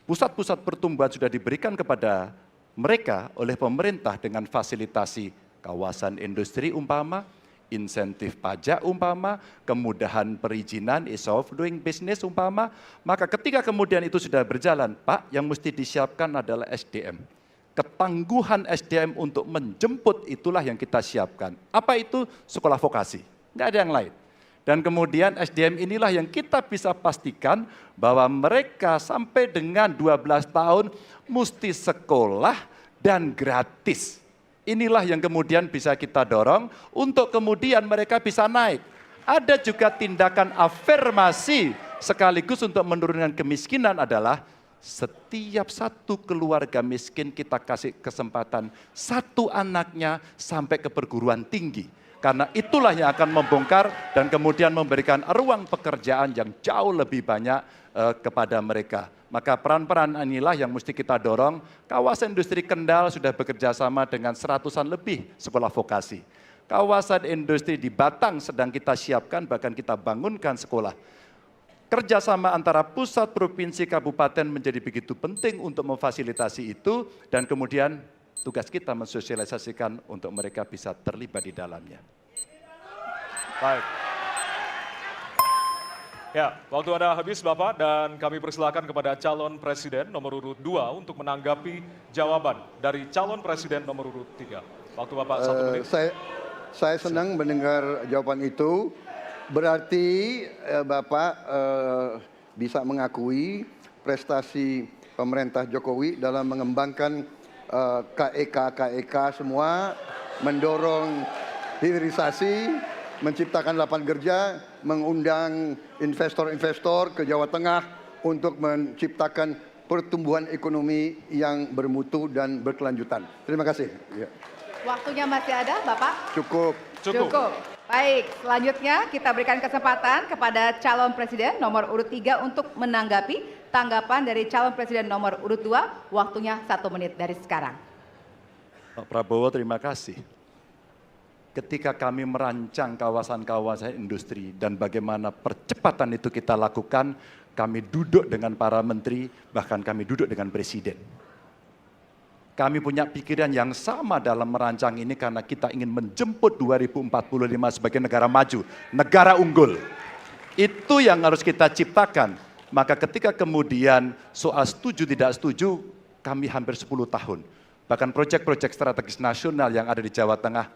pusat-pusat pertumbuhan sudah diberikan kepada mereka oleh pemerintah dengan fasilitasi kawasan industri umpama, insentif pajak umpama, kemudahan perizinan, ease of doing business umpama, maka ketika kemudian itu sudah berjalan, Pak, yang mesti disiapkan adalah SDM. Ketangguhan SDM untuk menjemput itulah yang kita siapkan. Apa itu? Sekolah vokasi, nggak ada yang lain. Dan kemudian SDM inilah yang kita bisa pastikan bahwa mereka sampai dengan 12 tahun mesti sekolah dan gratis. Inilah yang kemudian bisa kita dorong untuk kemudian mereka bisa naik. Ada juga tindakan afirmasi sekaligus untuk menurunkan kemiskinan adalah setiap satu keluarga miskin kita kasih kesempatan satu anaknya sampai ke perguruan tinggi. Karena itulah yang akan membongkar dan kemudian memberikan ruang pekerjaan yang jauh lebih banyak kepada mereka. Maka peran-peran inilah yang mesti kita dorong. Kawasan industri Kendal sudah bekerja sama dengan 100-an lebih sekolah vokasi. Kawasan industri di Batang sedang kita siapkan, bahkan kita bangunkan sekolah. Kerjasama antara pusat, provinsi, kabupaten menjadi begitu penting untuk memfasilitasi itu, dan kemudian tugas kita mensosialisasikan untuk mereka bisa terlibat di dalamnya. Baik. Ya, waktu Anda habis Bapak, dan kami persilakan kepada calon presiden nomor urut 2 untuk menanggapi jawaban dari calon presiden nomor urut 3. Waktu Bapak 1 menit. Saya senang mendengar jawaban itu. Berarti Bapak bisa mengakui prestasi pemerintah Jokowi dalam mengembangkan KEK semua, mendorong hilirisasi, menciptakan lapangan kerja, mengundang investor-investor ke Jawa Tengah untuk menciptakan pertumbuhan ekonomi yang bermutu dan berkelanjutan. Terima kasih. Ya. Waktunya masih ada, Bapak? Cukup. Cukup. Baik, selanjutnya kita berikan kesempatan kepada calon presiden nomor urut 3 untuk menanggapi tanggapan dari calon presiden nomor urut 2. Waktunya 1 menit dari sekarang. Pak Prabowo, terima kasih. Ketika kami merancang kawasan-kawasan industri dan bagaimana percepatan itu kita lakukan, kami duduk dengan para menteri, bahkan kami duduk dengan presiden. Kami punya pikiran yang sama dalam merancang ini karena kita ingin menjemput 2045 sebagai negara maju, negara unggul. Itu yang harus kita ciptakan. Maka ketika kemudian soal setuju tidak setuju, kami hampir 10 tahun. Bahkan proyek-proyek strategis nasional yang ada di Jawa Tengah,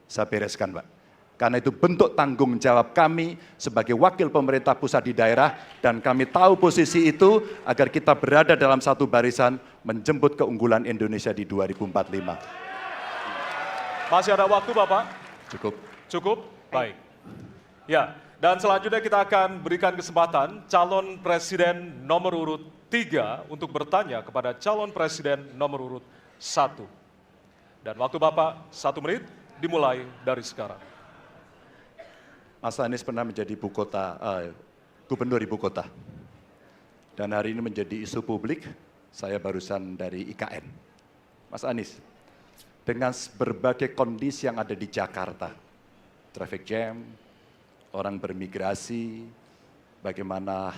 saya bereskan, Pak. Karena itu bentuk tanggung jawab kami sebagai wakil pemerintah pusat di daerah, dan kami tahu posisi itu agar kita berada dalam satu barisan menjemput keunggulan Indonesia di 2045. Masih ada waktu Bapak? Cukup. Cukup? Baik. Ya, dan selanjutnya kita akan berikan kesempatan calon presiden nomor urut 3 untuk bertanya kepada calon presiden nomor urut 1. Dan waktu Bapak 1 menit dimulai dari sekarang. Mas Anies pernah menjadi gubernur ibu kota. Dan hari ini menjadi isu publik, saya barusan dari IKN. Mas Anies, dengan berbagai kondisi yang ada di Jakarta, traffic jam, orang bermigrasi, bagaimana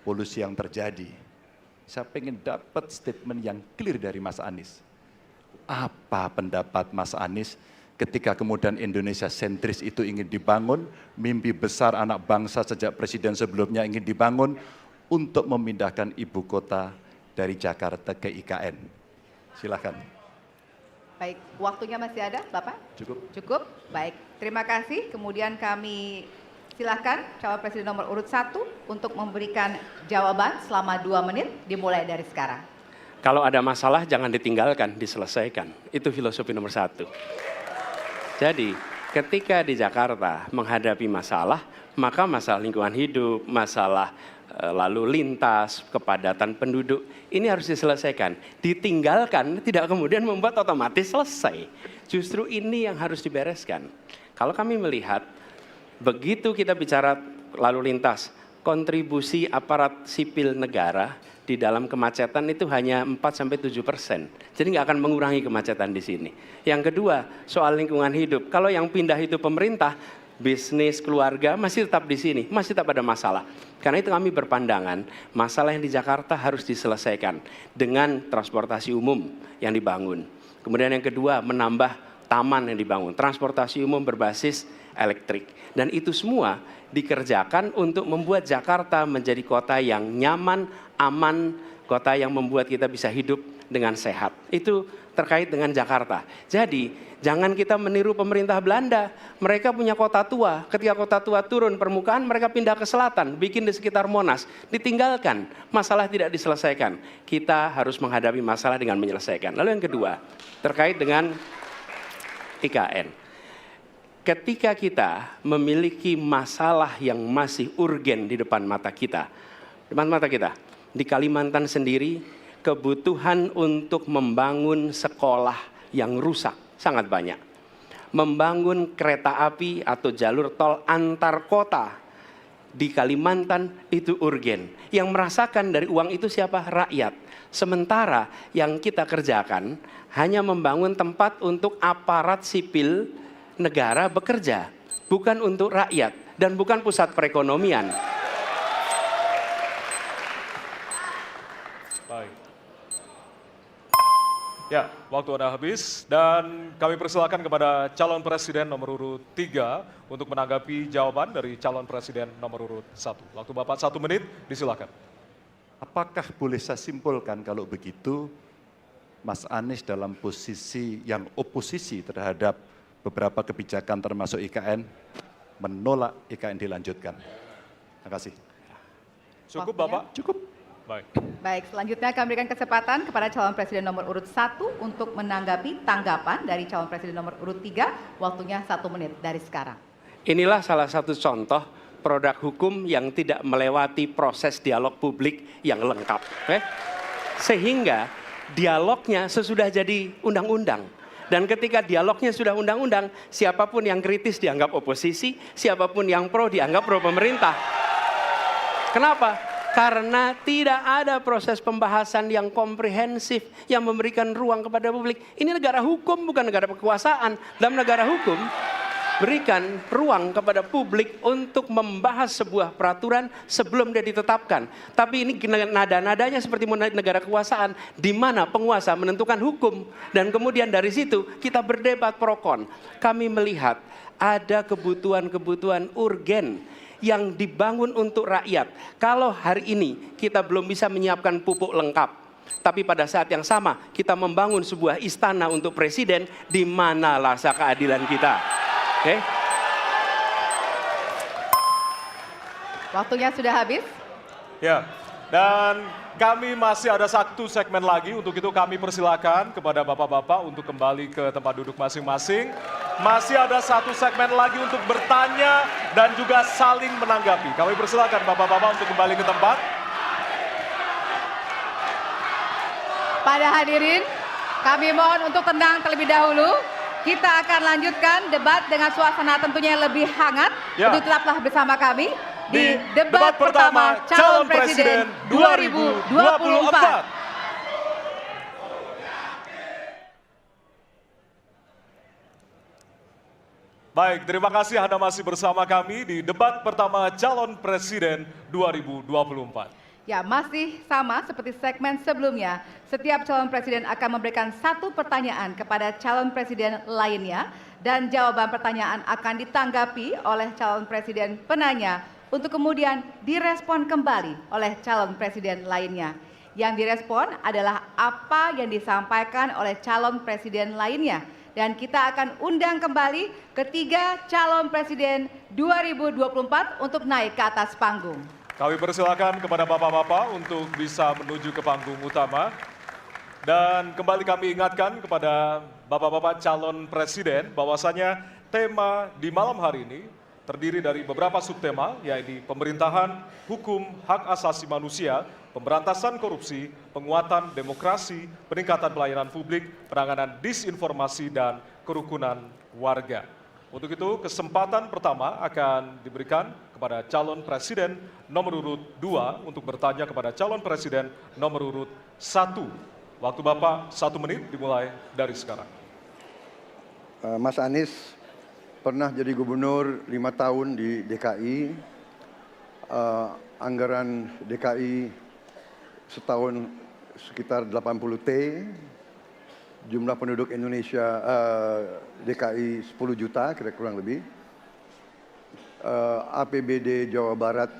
polusi yang terjadi, saya pengen dapat statement yang clear dari Mas Anies. Apa pendapat Mas Anies ketika kemudian Indonesia sentris itu ingin dibangun, mimpi besar anak bangsa sejak presiden sebelumnya ingin dibangun untuk memindahkan ibu kota dari Jakarta ke IKN. Silakan. Baik, waktunya masih ada, Bapak? Cukup. Cukup? Baik, terima kasih. Kemudian kami silakan calon presiden nomor urut 1 untuk memberikan jawaban selama 2 menit dimulai dari sekarang. Kalau ada masalah jangan ditinggalkan, diselesaikan. Itu filosofi nomor 1. Jadi ketika di Jakarta menghadapi masalah, maka masalah lingkungan hidup, masalah lalu lintas, kepadatan penduduk, ini harus diselesaikan. Ditinggalkan tidak kemudian membuat otomatis selesai. Justru ini yang harus dibereskan. Kalau kami melihat, begitu kita bicara lalu lintas, kontribusi aparat sipil negara di dalam kemacetan itu hanya 4-7%. Jadi nggak akan mengurangi kemacetan di sini. Yang kedua, soal lingkungan hidup. Kalau yang pindah itu pemerintah, bisnis, keluarga masih tetap di sini, masih tetap ada masalah. Karena itu kami berpandangan, masalah yang di Jakarta harus diselesaikan dengan transportasi umum yang dibangun. Kemudian yang kedua, menambah taman yang dibangun, transportasi umum berbasis elektrik. Dan itu semua dikerjakan untuk membuat Jakarta menjadi kota yang nyaman, aman, kota yang membuat kita bisa hidup dengan sehat. Itu terkait dengan Jakarta. Jadi, jangan kita meniru pemerintah Belanda. Mereka punya kota tua. Ketika kota tua turun permukaan, mereka pindah ke selatan, bikin di sekitar Monas. Ditinggalkan, masalah tidak diselesaikan. Kita harus menghadapi masalah dengan menyelesaikan. Lalu yang kedua, terkait dengan IKN. Ketika kita memiliki masalah yang masih urgen di depan mata kita, di Kalimantan sendiri, kebutuhan untuk membangun sekolah yang rusak sangat banyak. Membangun kereta api atau jalur tol antar kota di Kalimantan itu urgen. Yang merasakan dari uang itu siapa? Rakyat. Sementara yang kita kerjakan hanya membangun tempat untuk aparat sipil negara bekerja, bukan untuk rakyat dan bukan pusat perekonomian. Baik. Ya, waktu Anda habis dan kami persilakan kepada calon presiden nomor urut 3 untuk menanggapi jawaban dari calon presiden nomor urut 1. Waktu Bapak 1 menit, disilakan. Apakah boleh saya simpulkan kalau begitu Mas Anies dalam posisi yang oposisi terhadap beberapa kebijakan termasuk IKN menolak IKN dilanjutkan? Terima kasih. Cukup Waktunya? Bapak? Cukup. Baik. Baik, selanjutnya kami berikan kesempatan kepada calon presiden nomor urut 1 untuk menanggapi tanggapan dari calon presiden nomor urut 3. Waktunya 1 menit dari sekarang. Inilah salah satu contoh produk hukum yang tidak melewati proses dialog publik yang lengkap. Sehingga dialognya sesudah jadi undang-undang. Dan ketika dialognya sudah undang-undang, siapapun yang kritis dianggap oposisi, siapapun yang pro dianggap pro pemerintah. Kenapa? Karena tidak ada proses pembahasan yang komprehensif yang memberikan ruang kepada publik. Ini negara hukum, bukan negara kekuasaan. Dalam negara hukum, berikan ruang kepada publik untuk membahas sebuah peraturan sebelum dia ditetapkan. Tapi ini nada-nadanya seperti negara kekuasaan, di mana penguasa menentukan hukum. Dan kemudian dari situ kita berdebat pro kon. Kami melihat ada kebutuhan-kebutuhan urgen yang dibangun untuk rakyat. Kalau hari ini kita belum bisa menyiapkan pupuk lengkap, tapi pada saat yang sama kita membangun sebuah istana untuk presiden, di mana rasa keadilan kita? Oke. Waktunya sudah habis. Ya, dan kami masih ada 1 segmen lagi. Untuk itu kami persilakan kepada bapak-bapak untuk kembali ke tempat duduk masing-masing. Masih ada 1 segmen lagi untuk bertanya dan juga saling menanggapi. Kami persilakan bapak-bapak untuk kembali ke tempat. Pada hadirin, kami mohon untuk tenang terlebih dahulu. Kita akan lanjutkan debat dengan suasana tentunya yang lebih hangat. Ya. Untuk tetaplah bersama kami di debat pertama calon presiden 2024. Baik, terima kasih Anda masih bersama kami di debat pertama calon presiden 2024. Ya, masih sama seperti segmen sebelumnya. Setiap calon presiden akan memberikan 1 pertanyaan kepada calon presiden lainnya dan jawaban pertanyaan akan ditanggapi oleh calon presiden penanya untuk kemudian direspon kembali oleh calon presiden lainnya. Yang direspon adalah apa yang disampaikan oleh calon presiden lainnya. Dan kita akan undang kembali ketiga calon presiden 2024 untuk naik ke atas panggung. Kami persilakan kepada bapak-bapak untuk bisa menuju ke panggung utama. Dan kembali kami ingatkan kepada bapak-bapak calon presiden bahwasanya tema di malam hari ini terdiri dari beberapa subtema, yaitu pemerintahan, hukum, hak asasi manusia, pemberantasan korupsi, penguatan demokrasi, peningkatan pelayanan publik, penanganan disinformasi, dan kerukunan warga. Untuk itu, kesempatan pertama akan diberikan kepada calon presiden nomor urut 2 untuk bertanya kepada calon presiden nomor urut 1. Waktu Bapak 1 menit dimulai dari sekarang. Mas Anies pernah jadi gubernur 5 tahun di DKI. Anggaran DKI setahun sekitar 80 T. jumlah penduduk Indonesia DKI 10 juta kira kurang lebih. APBD Jawa Barat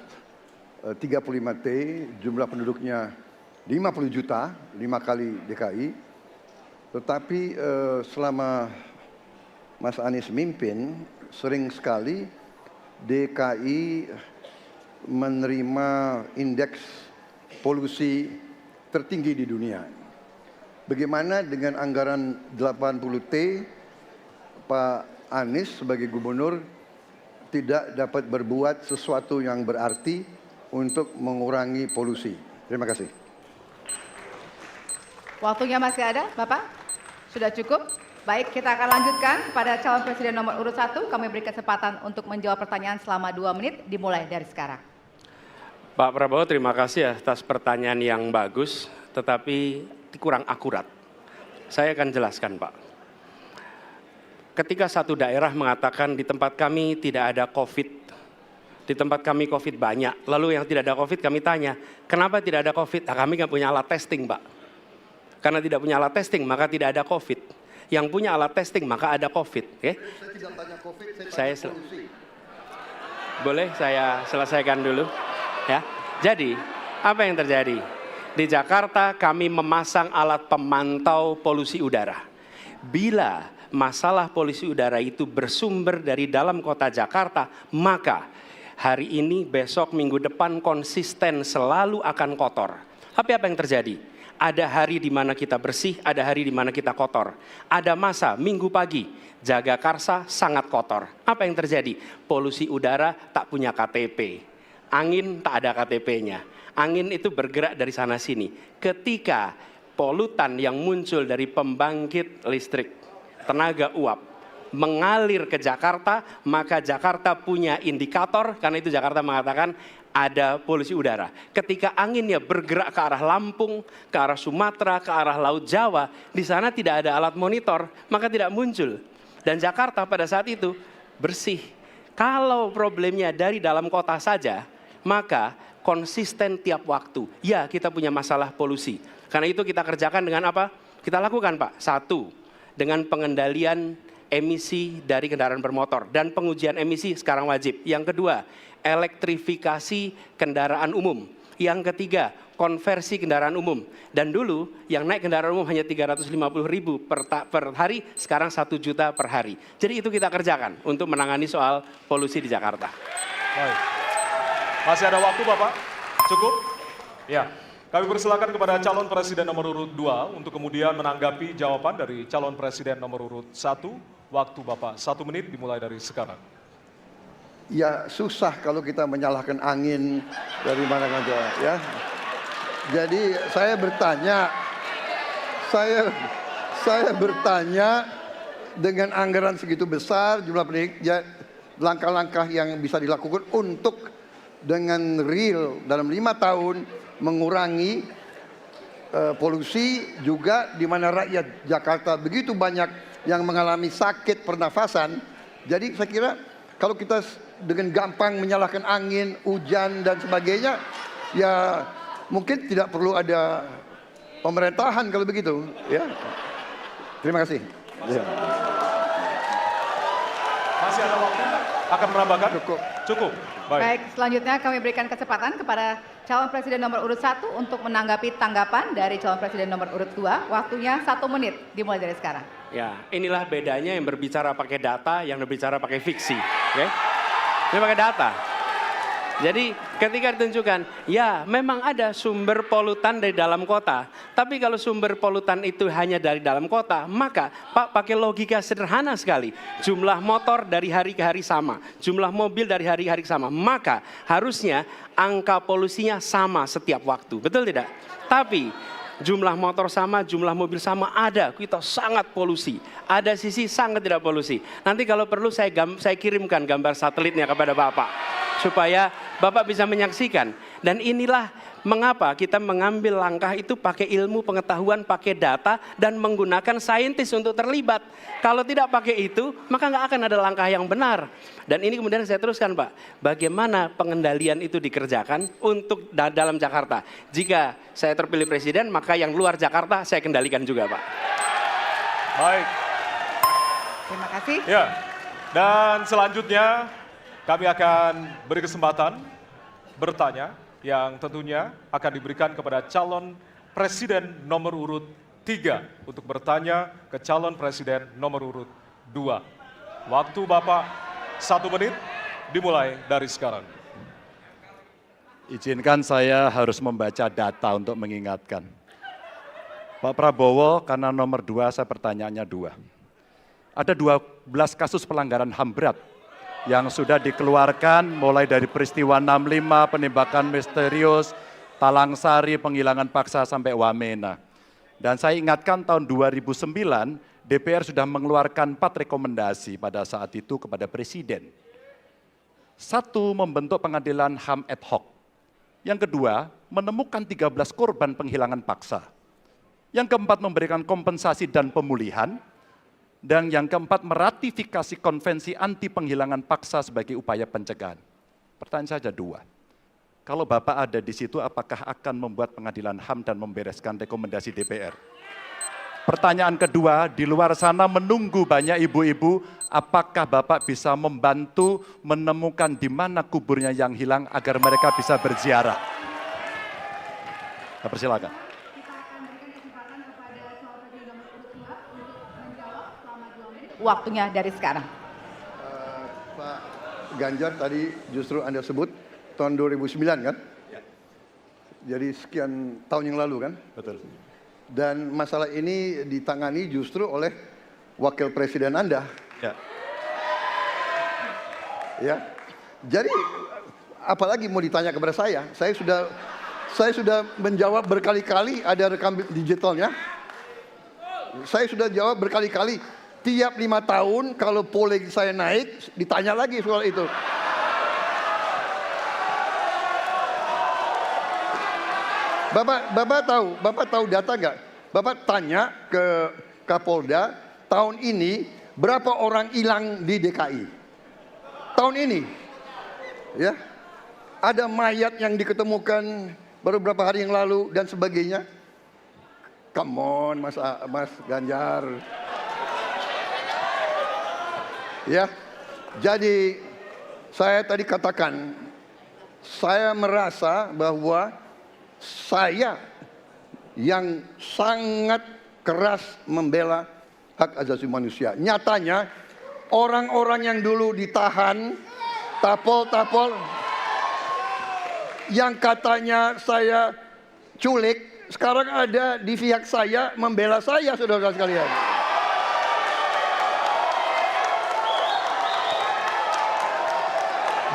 35T, jumlah penduduknya 50 juta, 5 kali DKI. Tetapi selama Mas Anies mimpin, sering sekali DKI menerima indeks polusi tertinggi di dunia. Bagaimana dengan anggaran 80T, Pak Anies sebagai gubernur tidak dapat berbuat sesuatu yang berarti untuk mengurangi polusi. Terima kasih. Waktunya masih ada, Bapak? Sudah cukup? Baik, kita akan lanjutkan kepada calon presiden nomor urut 1. Kami beri kesempatan untuk menjawab pertanyaan selama 2 menit, dimulai dari sekarang. Pak Prabowo, terima kasih atas pertanyaan yang bagus, tetapi kurang akurat. Saya akan jelaskan, Pak. Ketika satu daerah mengatakan di tempat kami tidak ada COVID, di tempat kami COVID banyak, lalu yang tidak ada COVID kami tanya, kenapa tidak ada COVID? Nah, kami nggak punya alat testing, Pak. Karena tidak punya alat testing, maka tidak ada COVID. Yang punya alat testing, maka ada COVID. Okay? Saya tidak tanya COVID, saya tanya polusi. Boleh saya selesaikan dulu? Ya. Jadi, apa yang terjadi? Di Jakarta kami memasang alat pemantau polusi udara. Bila masalah polusi udara itu bersumber dari dalam kota Jakarta, maka hari ini, besok, minggu depan konsisten selalu akan kotor. Tapi apa yang terjadi? Ada hari di mana kita bersih, ada hari di mana kita kotor. Ada masa minggu pagi, Jagakarsa sangat kotor. Apa yang terjadi? Polusi udara tak punya KTP. Angin tak ada KTP-nya. Angin itu bergerak dari sana sini. Ketika polutan yang muncul dari pembangkit listrik, tenaga uap, mengalir ke Jakarta, maka Jakarta punya indikator, karena itu Jakarta mengatakan ada polusi udara. Ketika anginnya bergerak ke arah Lampung, ke arah Sumatera, ke arah Laut Jawa, di sana tidak ada alat monitor, maka tidak muncul. Dan Jakarta pada saat itu bersih. Kalau problemnya dari dalam kota saja, maka konsisten tiap waktu. Ya, kita punya masalah polusi. Karena itu kita kerjakan dengan apa? Kita lakukan, Pak. 1, dengan pengendalian emisi dari kendaraan bermotor. Dan pengujian emisi sekarang wajib. Yang kedua, elektrifikasi kendaraan umum. Yang ketiga, konversi kendaraan umum. Dan dulu yang naik kendaraan umum hanya 350.000 per hari, sekarang 1 juta per hari. Jadi itu kita kerjakan untuk menangani soal polusi di Jakarta. Baik. Masih ada waktu, Bapak? Cukup? Ya. Kami persilakan kepada calon presiden nomor urut 2 untuk kemudian menanggapi jawaban dari calon presiden nomor urut 1. Waktu Bapak 1 menit dimulai dari sekarang. Ya susah kalau kita menyalahkan angin dari mana saja ya. Jadi saya bertanya dengan anggaran segitu besar, jumlah pendidik, langkah-langkah yang bisa dilakukan untuk dengan real dalam 5 tahun mengurangi polusi, juga di mana rakyat Jakarta begitu banyak yang mengalami sakit pernafasan. Jadi saya kira kalau kita dengan gampang menyalahkan angin, hujan dan sebagainya, ya mungkin tidak perlu ada pemerintahan kalau begitu, ya. Terima kasih. Masih ada waktu? Akan menambahkan? Cukup. Baik, selanjutnya kami berikan kesempatan kepada calon presiden nomor urut 1 untuk menanggapi tanggapan dari calon presiden nomor urut 2. Waktunya 1 menit, dimulai dari sekarang. Ya, inilah bedanya yang berbicara pakai data, yang berbicara pakai fiksi. Oke? Ini pakai data. Jadi ketika ditunjukkan, ya memang ada sumber polutan dari dalam kota. Tapi kalau sumber polutan itu hanya dari dalam kota, maka Pak pakai logika sederhana sekali. Jumlah motor dari hari ke hari sama, jumlah mobil dari hari ke hari sama. Maka harusnya angka polusinya sama setiap waktu. Betul tidak? Tapi jumlah motor sama, jumlah mobil sama, ada. Kita sangat polusi. Ada sisi sangat tidak polusi. Nanti kalau perlu saya kirimkan gambar satelitnya kepada Bapak. Supaya Bapak bisa menyaksikan. Dan inilah mengapa kita mengambil langkah itu pakai ilmu pengetahuan, pakai data, dan menggunakan saintis untuk terlibat. Kalau tidak pakai itu, maka nggak akan ada langkah yang benar. Dan ini kemudian saya teruskan, Pak. Bagaimana pengendalian itu dikerjakan untuk dalam Jakarta. Jika saya terpilih presiden, maka yang luar Jakarta saya kendalikan juga, Pak. Baik. Terima kasih. Ya, dan selanjutnya kami akan beri kesempatan bertanya yang tentunya akan diberikan kepada calon presiden nomor urut 3 untuk bertanya ke calon presiden nomor urut 2. Waktu Bapak 1 menit dimulai dari sekarang. Izinkan saya harus membaca data untuk mengingatkan. Pak Prabowo, karena nomor 2 saya pertanyaannya 2. Ada 12 kasus pelanggaran HAM berat yang sudah dikeluarkan mulai dari peristiwa 65, penembakan misterius, Talang Sari, penghilangan paksa sampai Wamena. Dan saya ingatkan tahun 2009 DPR sudah mengeluarkan 4 rekomendasi pada saat itu kepada Presiden. 1, membentuk pengadilan HAM ad hoc. Yang kedua, menemukan 13 korban penghilangan paksa. Yang keempat, memberikan kompensasi dan pemulihan. Dan yang keempat, meratifikasi konvensi anti penghilangan paksa sebagai upaya pencegahan. Pertanyaan saja 2. Kalau Bapak ada di situ, apakah akan membuat pengadilan HAM dan membereskan rekomendasi DPR? Pertanyaan kedua, di luar sana menunggu banyak ibu-ibu, apakah Bapak bisa membantu menemukan di mana kuburnya yang hilang agar mereka bisa berziarah? Saya persilakan. Waktunya dari sekarang. Pak Ganjar tadi justru Anda sebut tahun 2009 kan? Ya. Jadi sekian tahun yang lalu kan? Betul. Dan masalah ini ditangani justru oleh wakil presiden Anda. Ya. Ya. Jadi apalagi mau ditanya kepada saya? Saya sudah menjawab berkali-kali, ada rekam digitalnya. Saya sudah jawab berkali-kali. Tiap 5 tahun kalau polling saya naik, ditanya lagi soal itu. Bapak tahu data nggak? Bapak tanya ke Kapolda, tahun ini berapa orang hilang di DKI? Tahun ini, ya, ada mayat yang diketemukan baru beberapa hari yang lalu dan sebagainya. Come on, Mas Ganjar. Ya, jadi saya tadi katakan, saya merasa bahwa saya yang sangat keras membela hak asasi manusia. Nyatanya orang-orang yang dulu ditahan, tapol-tapol, yang katanya saya culik, sekarang ada di pihak saya membela saya, saudara sekalian.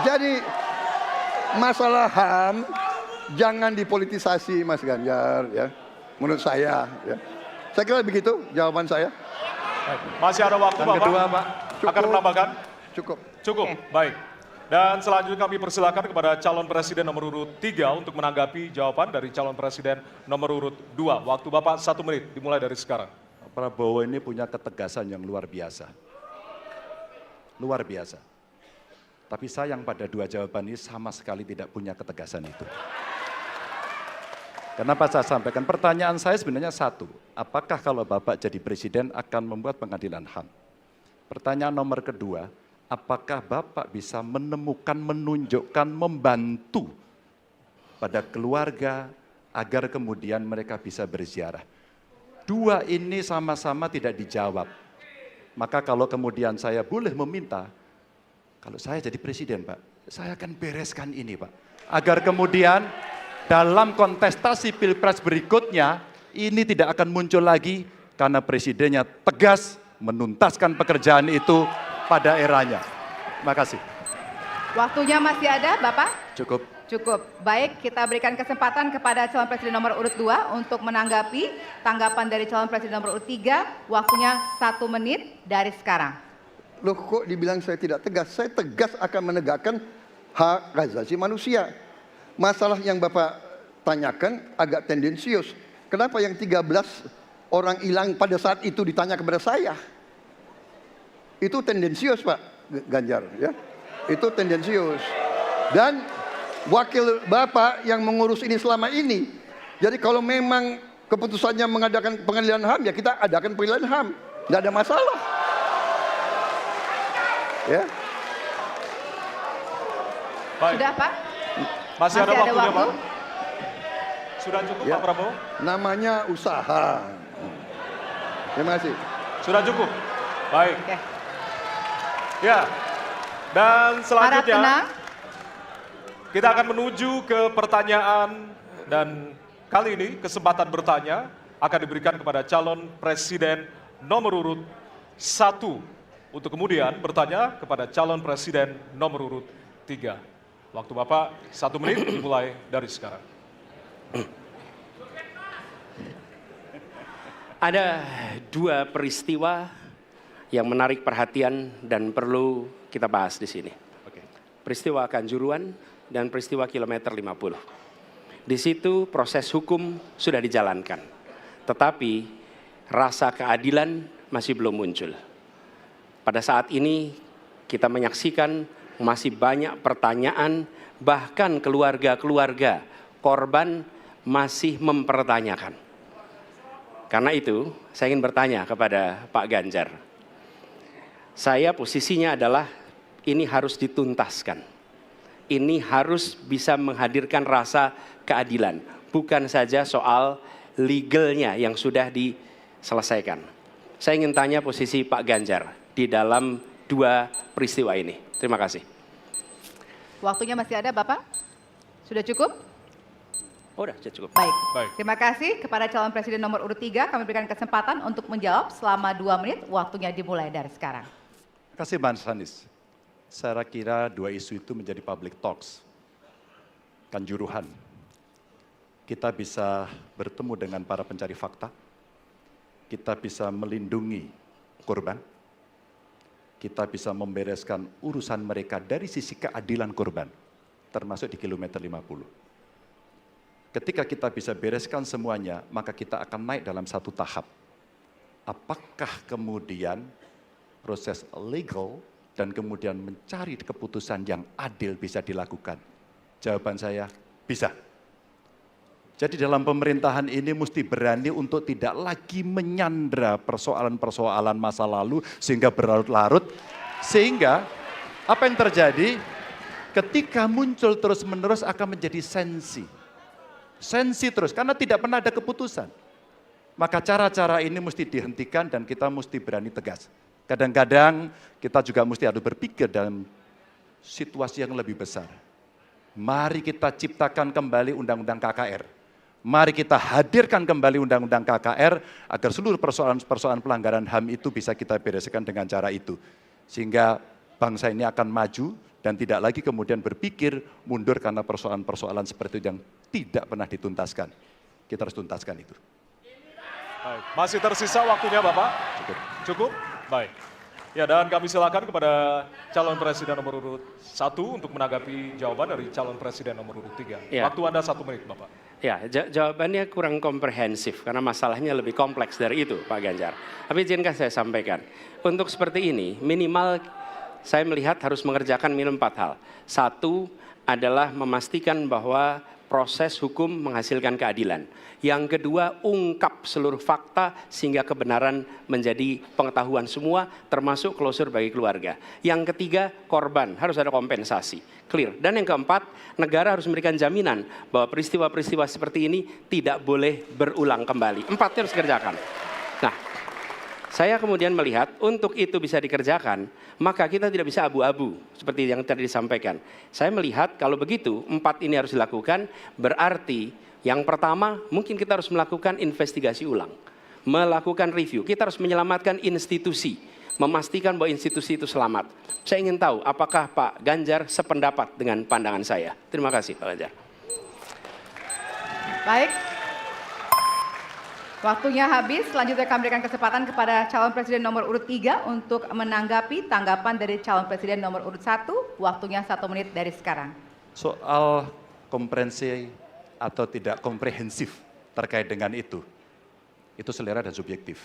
Jadi masalah HAM jangan dipolitisasi, Mas Ganjar, ya. Menurut saya, ya. Saya kira begitu jawaban saya. Masih ada waktu, Yang Bapak? kedua, Pak. Akan menambahkan? Cukup. Cukup, baik. Dan selanjutnya kami persilakan kepada calon presiden nomor urut 3 untuk menanggapi jawaban dari calon presiden nomor urut 2. Waktu Bapak 1 menit, dimulai dari sekarang. Pak Prabowo ini punya ketegasan yang luar biasa. Luar biasa. Tapi sayang pada 2 jawaban ini sama sekali tidak punya ketegasan itu. Kenapa saya sampaikan? Pertanyaan saya sebenarnya 1. Apakah kalau Bapak jadi presiden akan membuat pengadilan HAM? Pertanyaan nomor kedua, apakah Bapak bisa menemukan, menunjukkan, membantu pada keluarga agar kemudian mereka bisa berziarah? 2 ini sama-sama tidak dijawab. Maka kalau kemudian saya boleh meminta, kalau saya jadi presiden, Pak, saya akan bereskan ini, Pak. Agar kemudian dalam kontestasi pilpres berikutnya, ini tidak akan muncul lagi karena presidennya tegas menuntaskan pekerjaan itu pada eranya. Terima kasih. Waktunya masih ada, Bapak? Cukup. Cukup. Baik, kita berikan kesempatan kepada calon presiden nomor urut 2 untuk menanggapi tanggapan dari calon presiden nomor urut 3. Waktunya 1 menit dari sekarang. Loh, kok dibilang saya tidak tegas? Saya tegas akan menegakkan hak asasi manusia. Masalah yang Bapak tanyakan agak tendensius. Kenapa yang 13 orang hilang pada saat itu ditanya kepada saya? Itu tendensius, Pak Ganjar, ya. Itu tendensius. Dan wakil Bapak yang mengurus ini selama ini. Jadi kalau memang keputusannya mengadakan pengadilan HAM, ya kita adakan pengadilan HAM. nggak ada masalah. Ya, Baik. Sudah Pak? Masih ada waktunya, waktu? Pak. Sudah cukup, ya. Pak Prabowo? Namanya usaha. Terima kasih. Sudah cukup? Baik. Oke. Ya, dan Harap selanjutnya tenang. kita akan menuju ke pertanyaan dan kali ini kesempatan bertanya akan diberikan kepada calon presiden nomor urut 1 untuk kemudian bertanya kepada calon presiden nomor urut 3. Waktu Bapak 1 menit dimulai dari sekarang. Ada dua peristiwa yang menarik perhatian dan perlu kita bahas di sini. Oke. Peristiwa Kanjuruhan dan peristiwa kilometer 50. Di situ proses hukum sudah dijalankan. Tetapi rasa keadilan masih belum muncul. Pada saat ini kita menyaksikan masih banyak pertanyaan, bahkan keluarga-keluarga korban masih mempertanyakan. Karena itu, saya ingin bertanya kepada Pak Ganjar. Saya posisinya adalah ini harus dituntaskan. Ini harus bisa menghadirkan rasa keadilan. Bukan saja soal legalnya yang sudah diselesaikan. Saya ingin tanya posisi Pak Ganjar di dalam dua peristiwa ini. Terima kasih. Waktunya masih ada Bapak? Sudah cukup? Oh, udah cukup. Baik. Baik. Terima kasih kepada calon presiden nomor urut 3. Kami berikan kesempatan untuk menjawab selama 2 menit. Waktunya dimulai dari sekarang. Terima kasih Mas Anies. Saya kira dua isu itu menjadi public talks. Kanjuruhan. Kita bisa bertemu dengan para pencari fakta. Kita bisa melindungi korban. Kita bisa membereskan urusan mereka dari sisi keadilan korban. Termasuk di kilometer 50. Ketika kita bisa bereskan semuanya, maka kita akan naik dalam satu tahap. Apakah kemudian proses legal dan kemudian mencari keputusan yang adil bisa dilakukan? Jawaban saya, bisa. Jadi dalam pemerintahan ini mesti berani untuk tidak lagi menyandra persoalan-persoalan masa lalu sehingga berlarut-larut. Sehingga apa yang terjadi ketika muncul terus-menerus akan menjadi sensi. Sensi terus karena tidak pernah ada keputusan. Maka cara-cara ini mesti dihentikan dan kita mesti berani tegas. Kadang-kadang kita juga mesti harus berpikir dalam situasi yang lebih besar. Mari kita ciptakan kembali Undang-Undang KKR. Mari kita hadirkan kembali Undang-Undang KKR agar seluruh persoalan-persoalan pelanggaran HAM itu bisa kita bereskan dengan cara itu. Sehingga bangsa ini akan maju dan tidak lagi kemudian berpikir mundur karena persoalan-persoalan seperti itu yang tidak pernah dituntaskan. Kita harus tuntaskan itu. Baik. Masih tersisa waktunya Bapak? Cukup. Cukup? Baik. Ya, dan kami silakan kepada calon presiden nomor urut 1 untuk menanggapi jawaban dari calon presiden nomor urut 3. Ya. Waktu Anda 1 menit, Bapak. Ya, jawabannya kurang komprehensif karena masalahnya lebih kompleks dari itu, Pak Ganjar. Tapi izinkan saya sampaikan, untuk seperti ini minimal saya melihat harus mengerjakan minimum 4 hal. 1 adalah memastikan bahwa proses hukum menghasilkan keadilan. Yang kedua, ungkap seluruh fakta sehingga kebenaran menjadi pengetahuan semua, termasuk closure bagi keluarga. Yang ketiga, korban, harus ada kompensasi. Clear. Dan yang keempat, negara harus memberikan jaminan bahwa peristiwa-peristiwa seperti ini tidak boleh berulang kembali. 4 harus dikerjakan. Nah, saya kemudian melihat untuk itu bisa dikerjakan, maka kita tidak bisa abu-abu seperti yang tadi disampaikan. Saya melihat kalau begitu 4 ini harus dilakukan, berarti yang pertama mungkin kita harus melakukan investigasi ulang, melakukan review. Kita harus menyelamatkan institusi, memastikan bahwa institusi itu selamat. Saya ingin tahu apakah Pak Ganjar sependapat dengan pandangan saya. Terima kasih Pak Ganjar. Baik. Waktunya habis, selanjutnya kami berikan kesempatan kepada calon presiden nomor urut 3 untuk menanggapi tanggapan dari calon presiden nomor urut 1. Waktunya 1 menit dari sekarang. Soal komprehensi atau tidak komprehensif terkait dengan itu selera dan subjektif.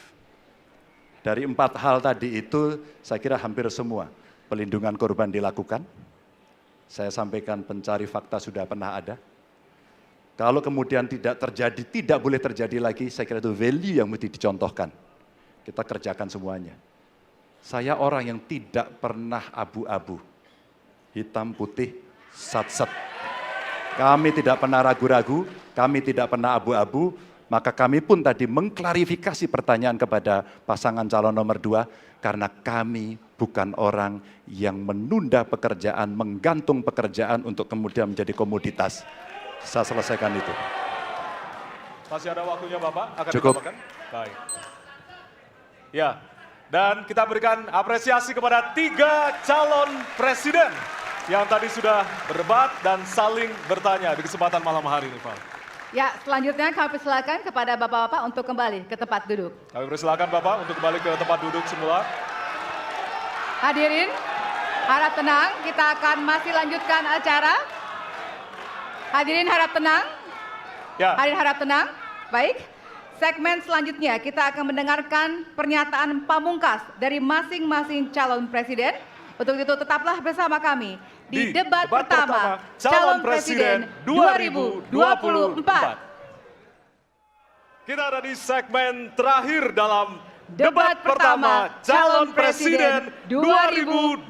Dari 4 hal tadi itu saya kira hampir semua pelindungan korban dilakukan. Saya sampaikan pencari fakta sudah pernah ada. Kalau kemudian tidak terjadi, tidak boleh terjadi lagi, saya kira itu value yang mesti dicontohkan. kita kerjakan semuanya. Saya orang yang tidak pernah abu-abu, hitam putih, sat-set. Kami tidak pernah ragu-ragu, kami tidak pernah abu-abu, maka kami pun tadi mengklarifikasi pertanyaan kepada pasangan calon nomor 2, karena kami bukan orang yang menunda pekerjaan, menggantung pekerjaan untuk kemudian menjadi komoditas. Saya selesaikan itu. Masih ada waktunya Bapak? Akan Cukup. ditambahkan? Baik. Ya, dan kita berikan apresiasi kepada 3 calon presiden yang tadi sudah berdebat dan saling bertanya di kesempatan malam hari ini, Pak. Ya, selanjutnya kami persilakan kepada bapak-bapak untuk kembali ke tempat duduk. Kami persilakan Bapak untuk kembali ke tempat duduk semula. Hadirin, harap tenang, kita akan masih lanjutkan acara. Hadirin harap tenang. Ya. Hadirin harap tenang. Baik, segmen selanjutnya kita akan mendengarkan pernyataan pamungkas dari masing-masing calon presiden. Untuk itu tetaplah bersama kami di debat pertama calon presiden 2024. Kita ada di segmen terakhir dalam Debat pertama calon presiden 2024.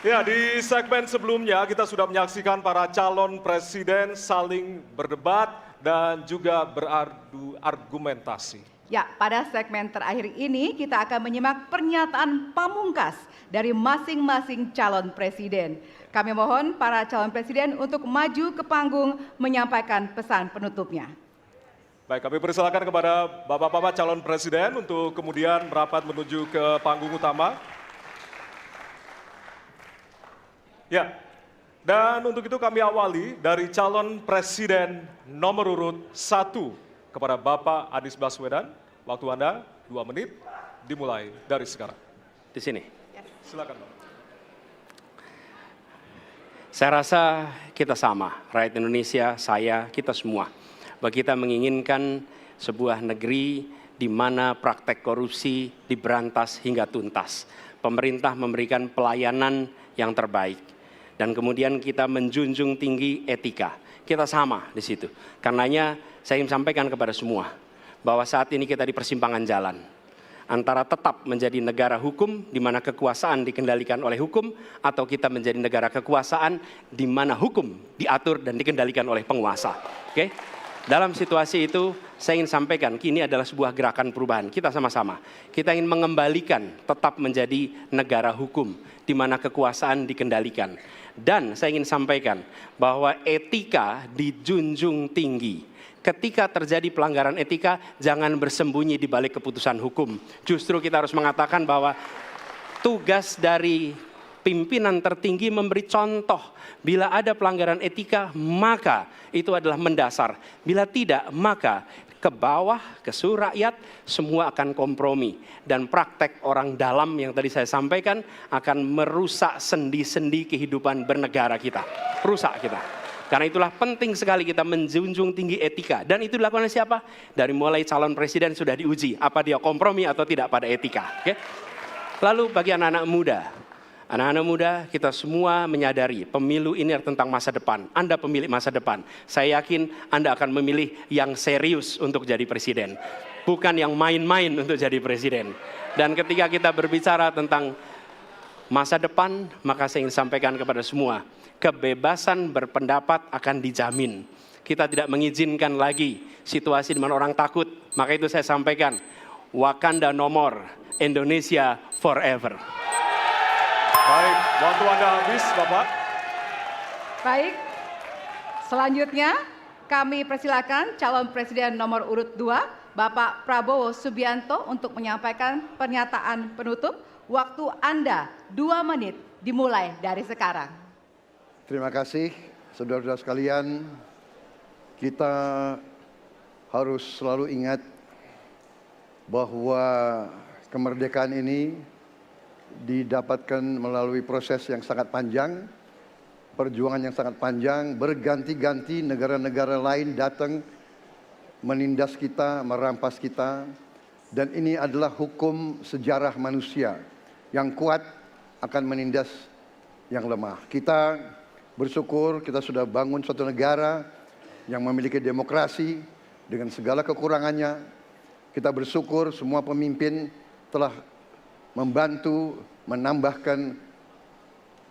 Ya, di segmen sebelumnya kita sudah menyaksikan para calon presiden saling berdebat dan juga beradu argumentasi. Ya, pada segmen terakhir ini kita akan menyimak pernyataan pamungkas dari masing-masing calon presiden. Kami mohon para calon presiden untuk maju ke panggung menyampaikan pesan penutupnya. Baik, kami persilakan kepada bapak-bapak calon presiden untuk kemudian merapat menuju ke panggung utama. Ya, dan untuk itu kami awali dari calon presiden nomor urut 1 kepada Bapak Anies Baswedan. Waktu Anda 2 menit, dimulai dari sekarang. Di sini. Silakan, Pak. Saya rasa kita sama, rakyat Indonesia, saya, kita semua. Bahwa kita menginginkan sebuah negeri di mana praktek korupsi diberantas hingga tuntas. Pemerintah memberikan pelayanan yang terbaik. Dan kemudian kita menjunjung tinggi etika. Kita sama di situ. Karenanya saya ingin sampaikan kepada semua bahwa saat ini kita di persimpangan jalan antara tetap menjadi negara hukum di mana kekuasaan dikendalikan oleh hukum, atau kita menjadi negara kekuasaan di mana hukum diatur dan dikendalikan oleh penguasa. Oke? Dalam situasi itu saya ingin sampaikan ini adalah sebuah gerakan perubahan. Kita sama-sama. Kita ingin mengembalikan tetap menjadi negara hukum di mana kekuasaan dikendalikan. Dan saya ingin sampaikan bahwa etika dijunjung tinggi. Ketika terjadi pelanggaran etika, jangan bersembunyi di balik keputusan hukum. Justru kita harus mengatakan bahwa tugas dari pimpinan tertinggi memberi contoh. Bila ada pelanggaran etika, maka itu adalah mendasar. Bila tidak, maka ke bawah, ke seluruh rakyat, semua akan kompromi. Dan praktek orang dalam yang tadi saya sampaikan akan merusak sendi-sendi kehidupan bernegara kita. Rusak kita. Karena itulah penting sekali kita menjunjung tinggi etika. Dan itu dilakukan oleh siapa? Dari mulai calon presiden sudah diuji. Apa dia kompromi atau tidak pada etika. Oke? Lalu bagi anak-anak muda. Anak-anak muda, kita semua menyadari pemilu ini tentang masa depan. Anda pemilik masa depan. Saya yakin Anda akan memilih yang serius untuk jadi presiden. Bukan yang main-main untuk jadi presiden. Dan ketika kita berbicara tentang masa depan, maka saya ingin sampaikan kepada semua, kebebasan berpendapat akan dijamin. Kita tidak mengizinkan lagi situasi di mana orang takut. Maka itu saya sampaikan, Wakanda no more, Indonesia forever. Baik, waktu Anda habis, Bapak. Baik, selanjutnya kami persilakan calon presiden nomor urut 2, Bapak Prabowo Subianto untuk menyampaikan pernyataan penutup. Waktu Anda 2 menit dimulai dari sekarang. Terima kasih, saudara-saudara sekalian. Kita harus selalu ingat bahwa kemerdekaan ini didapatkan melalui proses yang sangat panjang, perjuangan yang sangat panjang, berganti-ganti negara-negara lain datang menindas kita, merampas kita, dan ini adalah hukum sejarah manusia. Yang kuat akan menindas yang lemah. Kita bersyukur kita sudah bangun suatu negara yang memiliki demokrasi dengan segala kekurangannya. Kita bersyukur semua pemimpin telah membantu menambahkan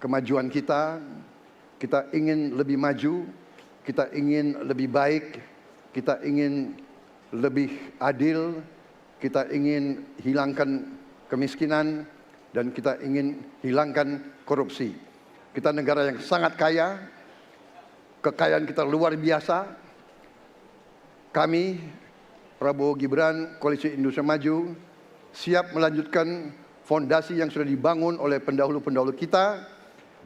kemajuan kita. Kita ingin lebih maju, kita ingin lebih baik, kita ingin lebih adil, kita ingin hilangkan kemiskinan, dan kita ingin hilangkan korupsi. Kita negara yang sangat kaya, kekayaan kita luar biasa. Kami, Prabowo Gibran, Koalisi Indonesia Maju, siap melanjutkan fondasi yang sudah dibangun oleh pendahulu-pendahulu kita.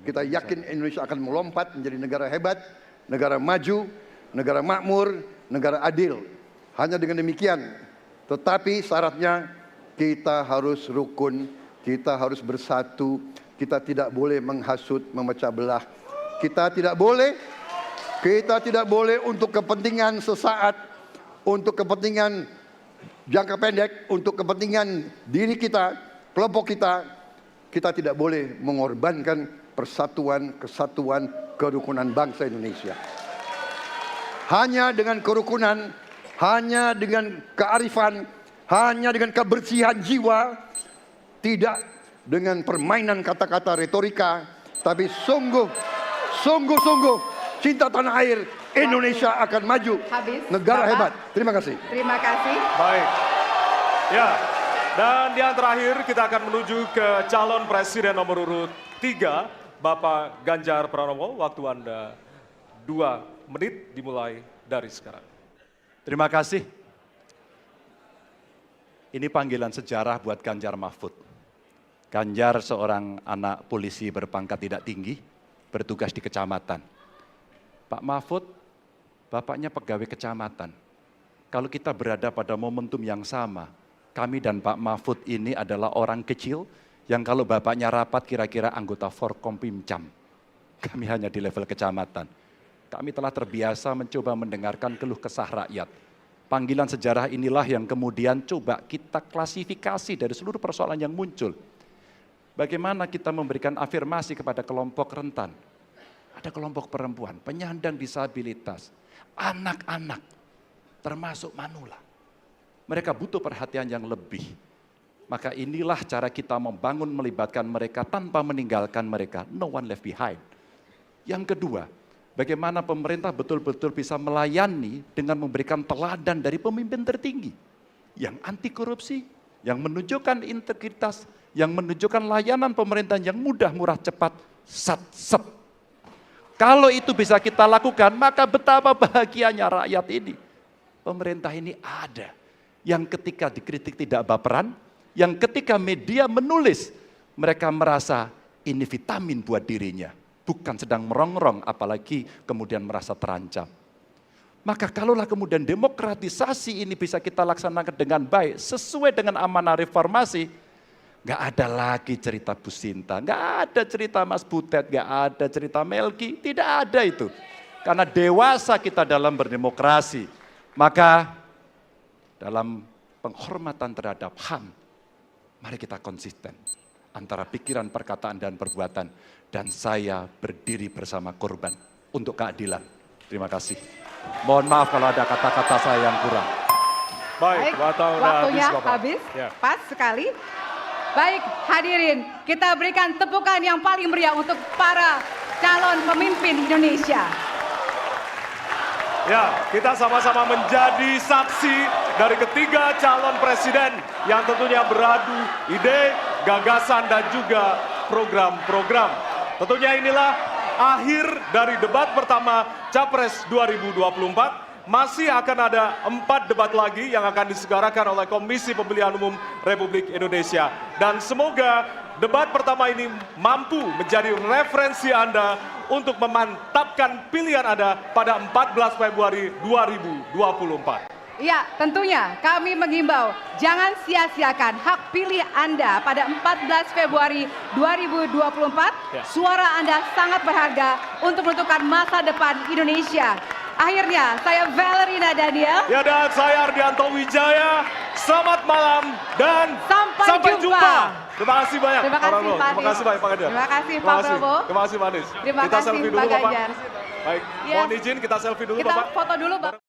Kita yakin Indonesia akan melompat menjadi negara hebat, negara maju, negara makmur, negara adil. Hanya dengan demikian, tetapi syaratnya kita harus rukun, kita harus bersatu, kita tidak boleh menghasut, memecah belah. Kita tidak boleh untuk kepentingan sesaat, untuk kepentingan jangka pendek, untuk kepentingan diri kita, kelompok kita, kita tidak boleh mengorbankan persatuan, kesatuan, kerukunan bangsa Indonesia. Hanya dengan kerukunan, hanya dengan kearifan, hanya dengan kebersihan jiwa, tidak dengan permainan kata-kata retorika, tapi sungguh cinta tanah air, Indonesia akan maju. Habis, negara Bapak. hebat. Terima kasih. Terima kasih. Baik. Ya. Dan yang terakhir kita akan menuju ke calon presiden nomor urut 3, Bapak Ganjar Pranowo. Waktu Anda 2 menit dimulai dari sekarang. Terima kasih. Ini panggilan sejarah buat Ganjar Mahfud. Ganjar seorang anak polisi berpangkat tidak tinggi, bertugas di kecamatan. Pak Mahfud, bapaknya pegawai kecamatan. Kalau kita berada pada momentum yang sama, kami dan Pak Mahfud ini adalah orang kecil yang kalau bapaknya rapat kira-kira anggota Forkompimcam. Kami hanya di level kecamatan. Kami telah terbiasa mencoba mendengarkan keluh kesah rakyat. Panggilan sejarah inilah yang kemudian coba kita klasifikasi dari seluruh persoalan yang muncul. Bagaimana kita memberikan afirmasi kepada kelompok rentan. Ada kelompok perempuan, penyandang disabilitas, anak-anak, termasuk manula. Mereka butuh perhatian yang lebih. Maka inilah cara kita membangun melibatkan mereka tanpa meninggalkan mereka. No one left behind. Yang kedua, bagaimana pemerintah betul-betul bisa melayani dengan memberikan teladan dari pemimpin tertinggi. Yang anti korupsi, yang menunjukkan integritas, yang menunjukkan layanan pemerintahan yang mudah, murah, cepat, sat-set. Kalau itu bisa kita lakukan, maka betapa bahagianya rakyat ini. Pemerintah ini ada. Yang ketika dikritik tidak baperan, yang ketika media menulis, mereka merasa ini vitamin buat dirinya. Bukan sedang merongrong, apalagi kemudian merasa terancam. Maka kalaulah kemudian demokratisasi ini bisa kita laksanakan dengan baik, sesuai dengan amanah reformasi, nggak ada lagi cerita Bu Sinta, nggak ada cerita Mas Butet, nggak ada cerita Melki, tidak ada itu. Karena dewasa kita dalam berdemokrasi, maka dalam penghormatan terhadap HAM, mari kita konsisten antara pikiran, perkataan, dan perbuatan. Dan saya berdiri bersama korban untuk keadilan. Terima kasih. Mohon maaf kalau ada kata-kata saya yang kurang. Baik, Waktunya Bapak. habis, Ya. pas sekali. Baik, hadirin, kita berikan tepukan yang paling meriah untuk para calon pemimpin Indonesia. Ya, kita sama-sama menjadi saksi dari ketiga calon presiden yang tentunya beradu ide, gagasan, dan juga program-program. Tentunya inilah akhir dari debat pertama Capres 2024. Masih akan ada 4 debat lagi yang akan diselenggarakan oleh Komisi Pemilihan Umum Republik Indonesia. Dan semoga debat pertama ini mampu menjadi referensi Anda untuk memantapkan pilihan Anda pada 14 Februari 2024. Ya, tentunya kami mengimbau jangan sia-siakan hak pilih Anda pada 14 Februari 2024. Ya. Suara Anda sangat berharga untuk menentukan masa depan Indonesia. Akhirnya, saya Valerina Daniel. Ya, dan saya Ardianto Wijaya. Selamat malam dan Sampai jumpa. Terima kasih banyak. Terima Pak kasih, Prabowo. Pak Terima kasih banyak Pak Ganjar. Terima kasih, Pak Terima kasih. Prabowo. Terima kasih Pak Anies. Terima Kita kasih, selfie Pak dulu Bapak. Ganjar. Baik, Ya. mohon izin kita selfie dulu Kita Bapak. foto dulu, Bapak.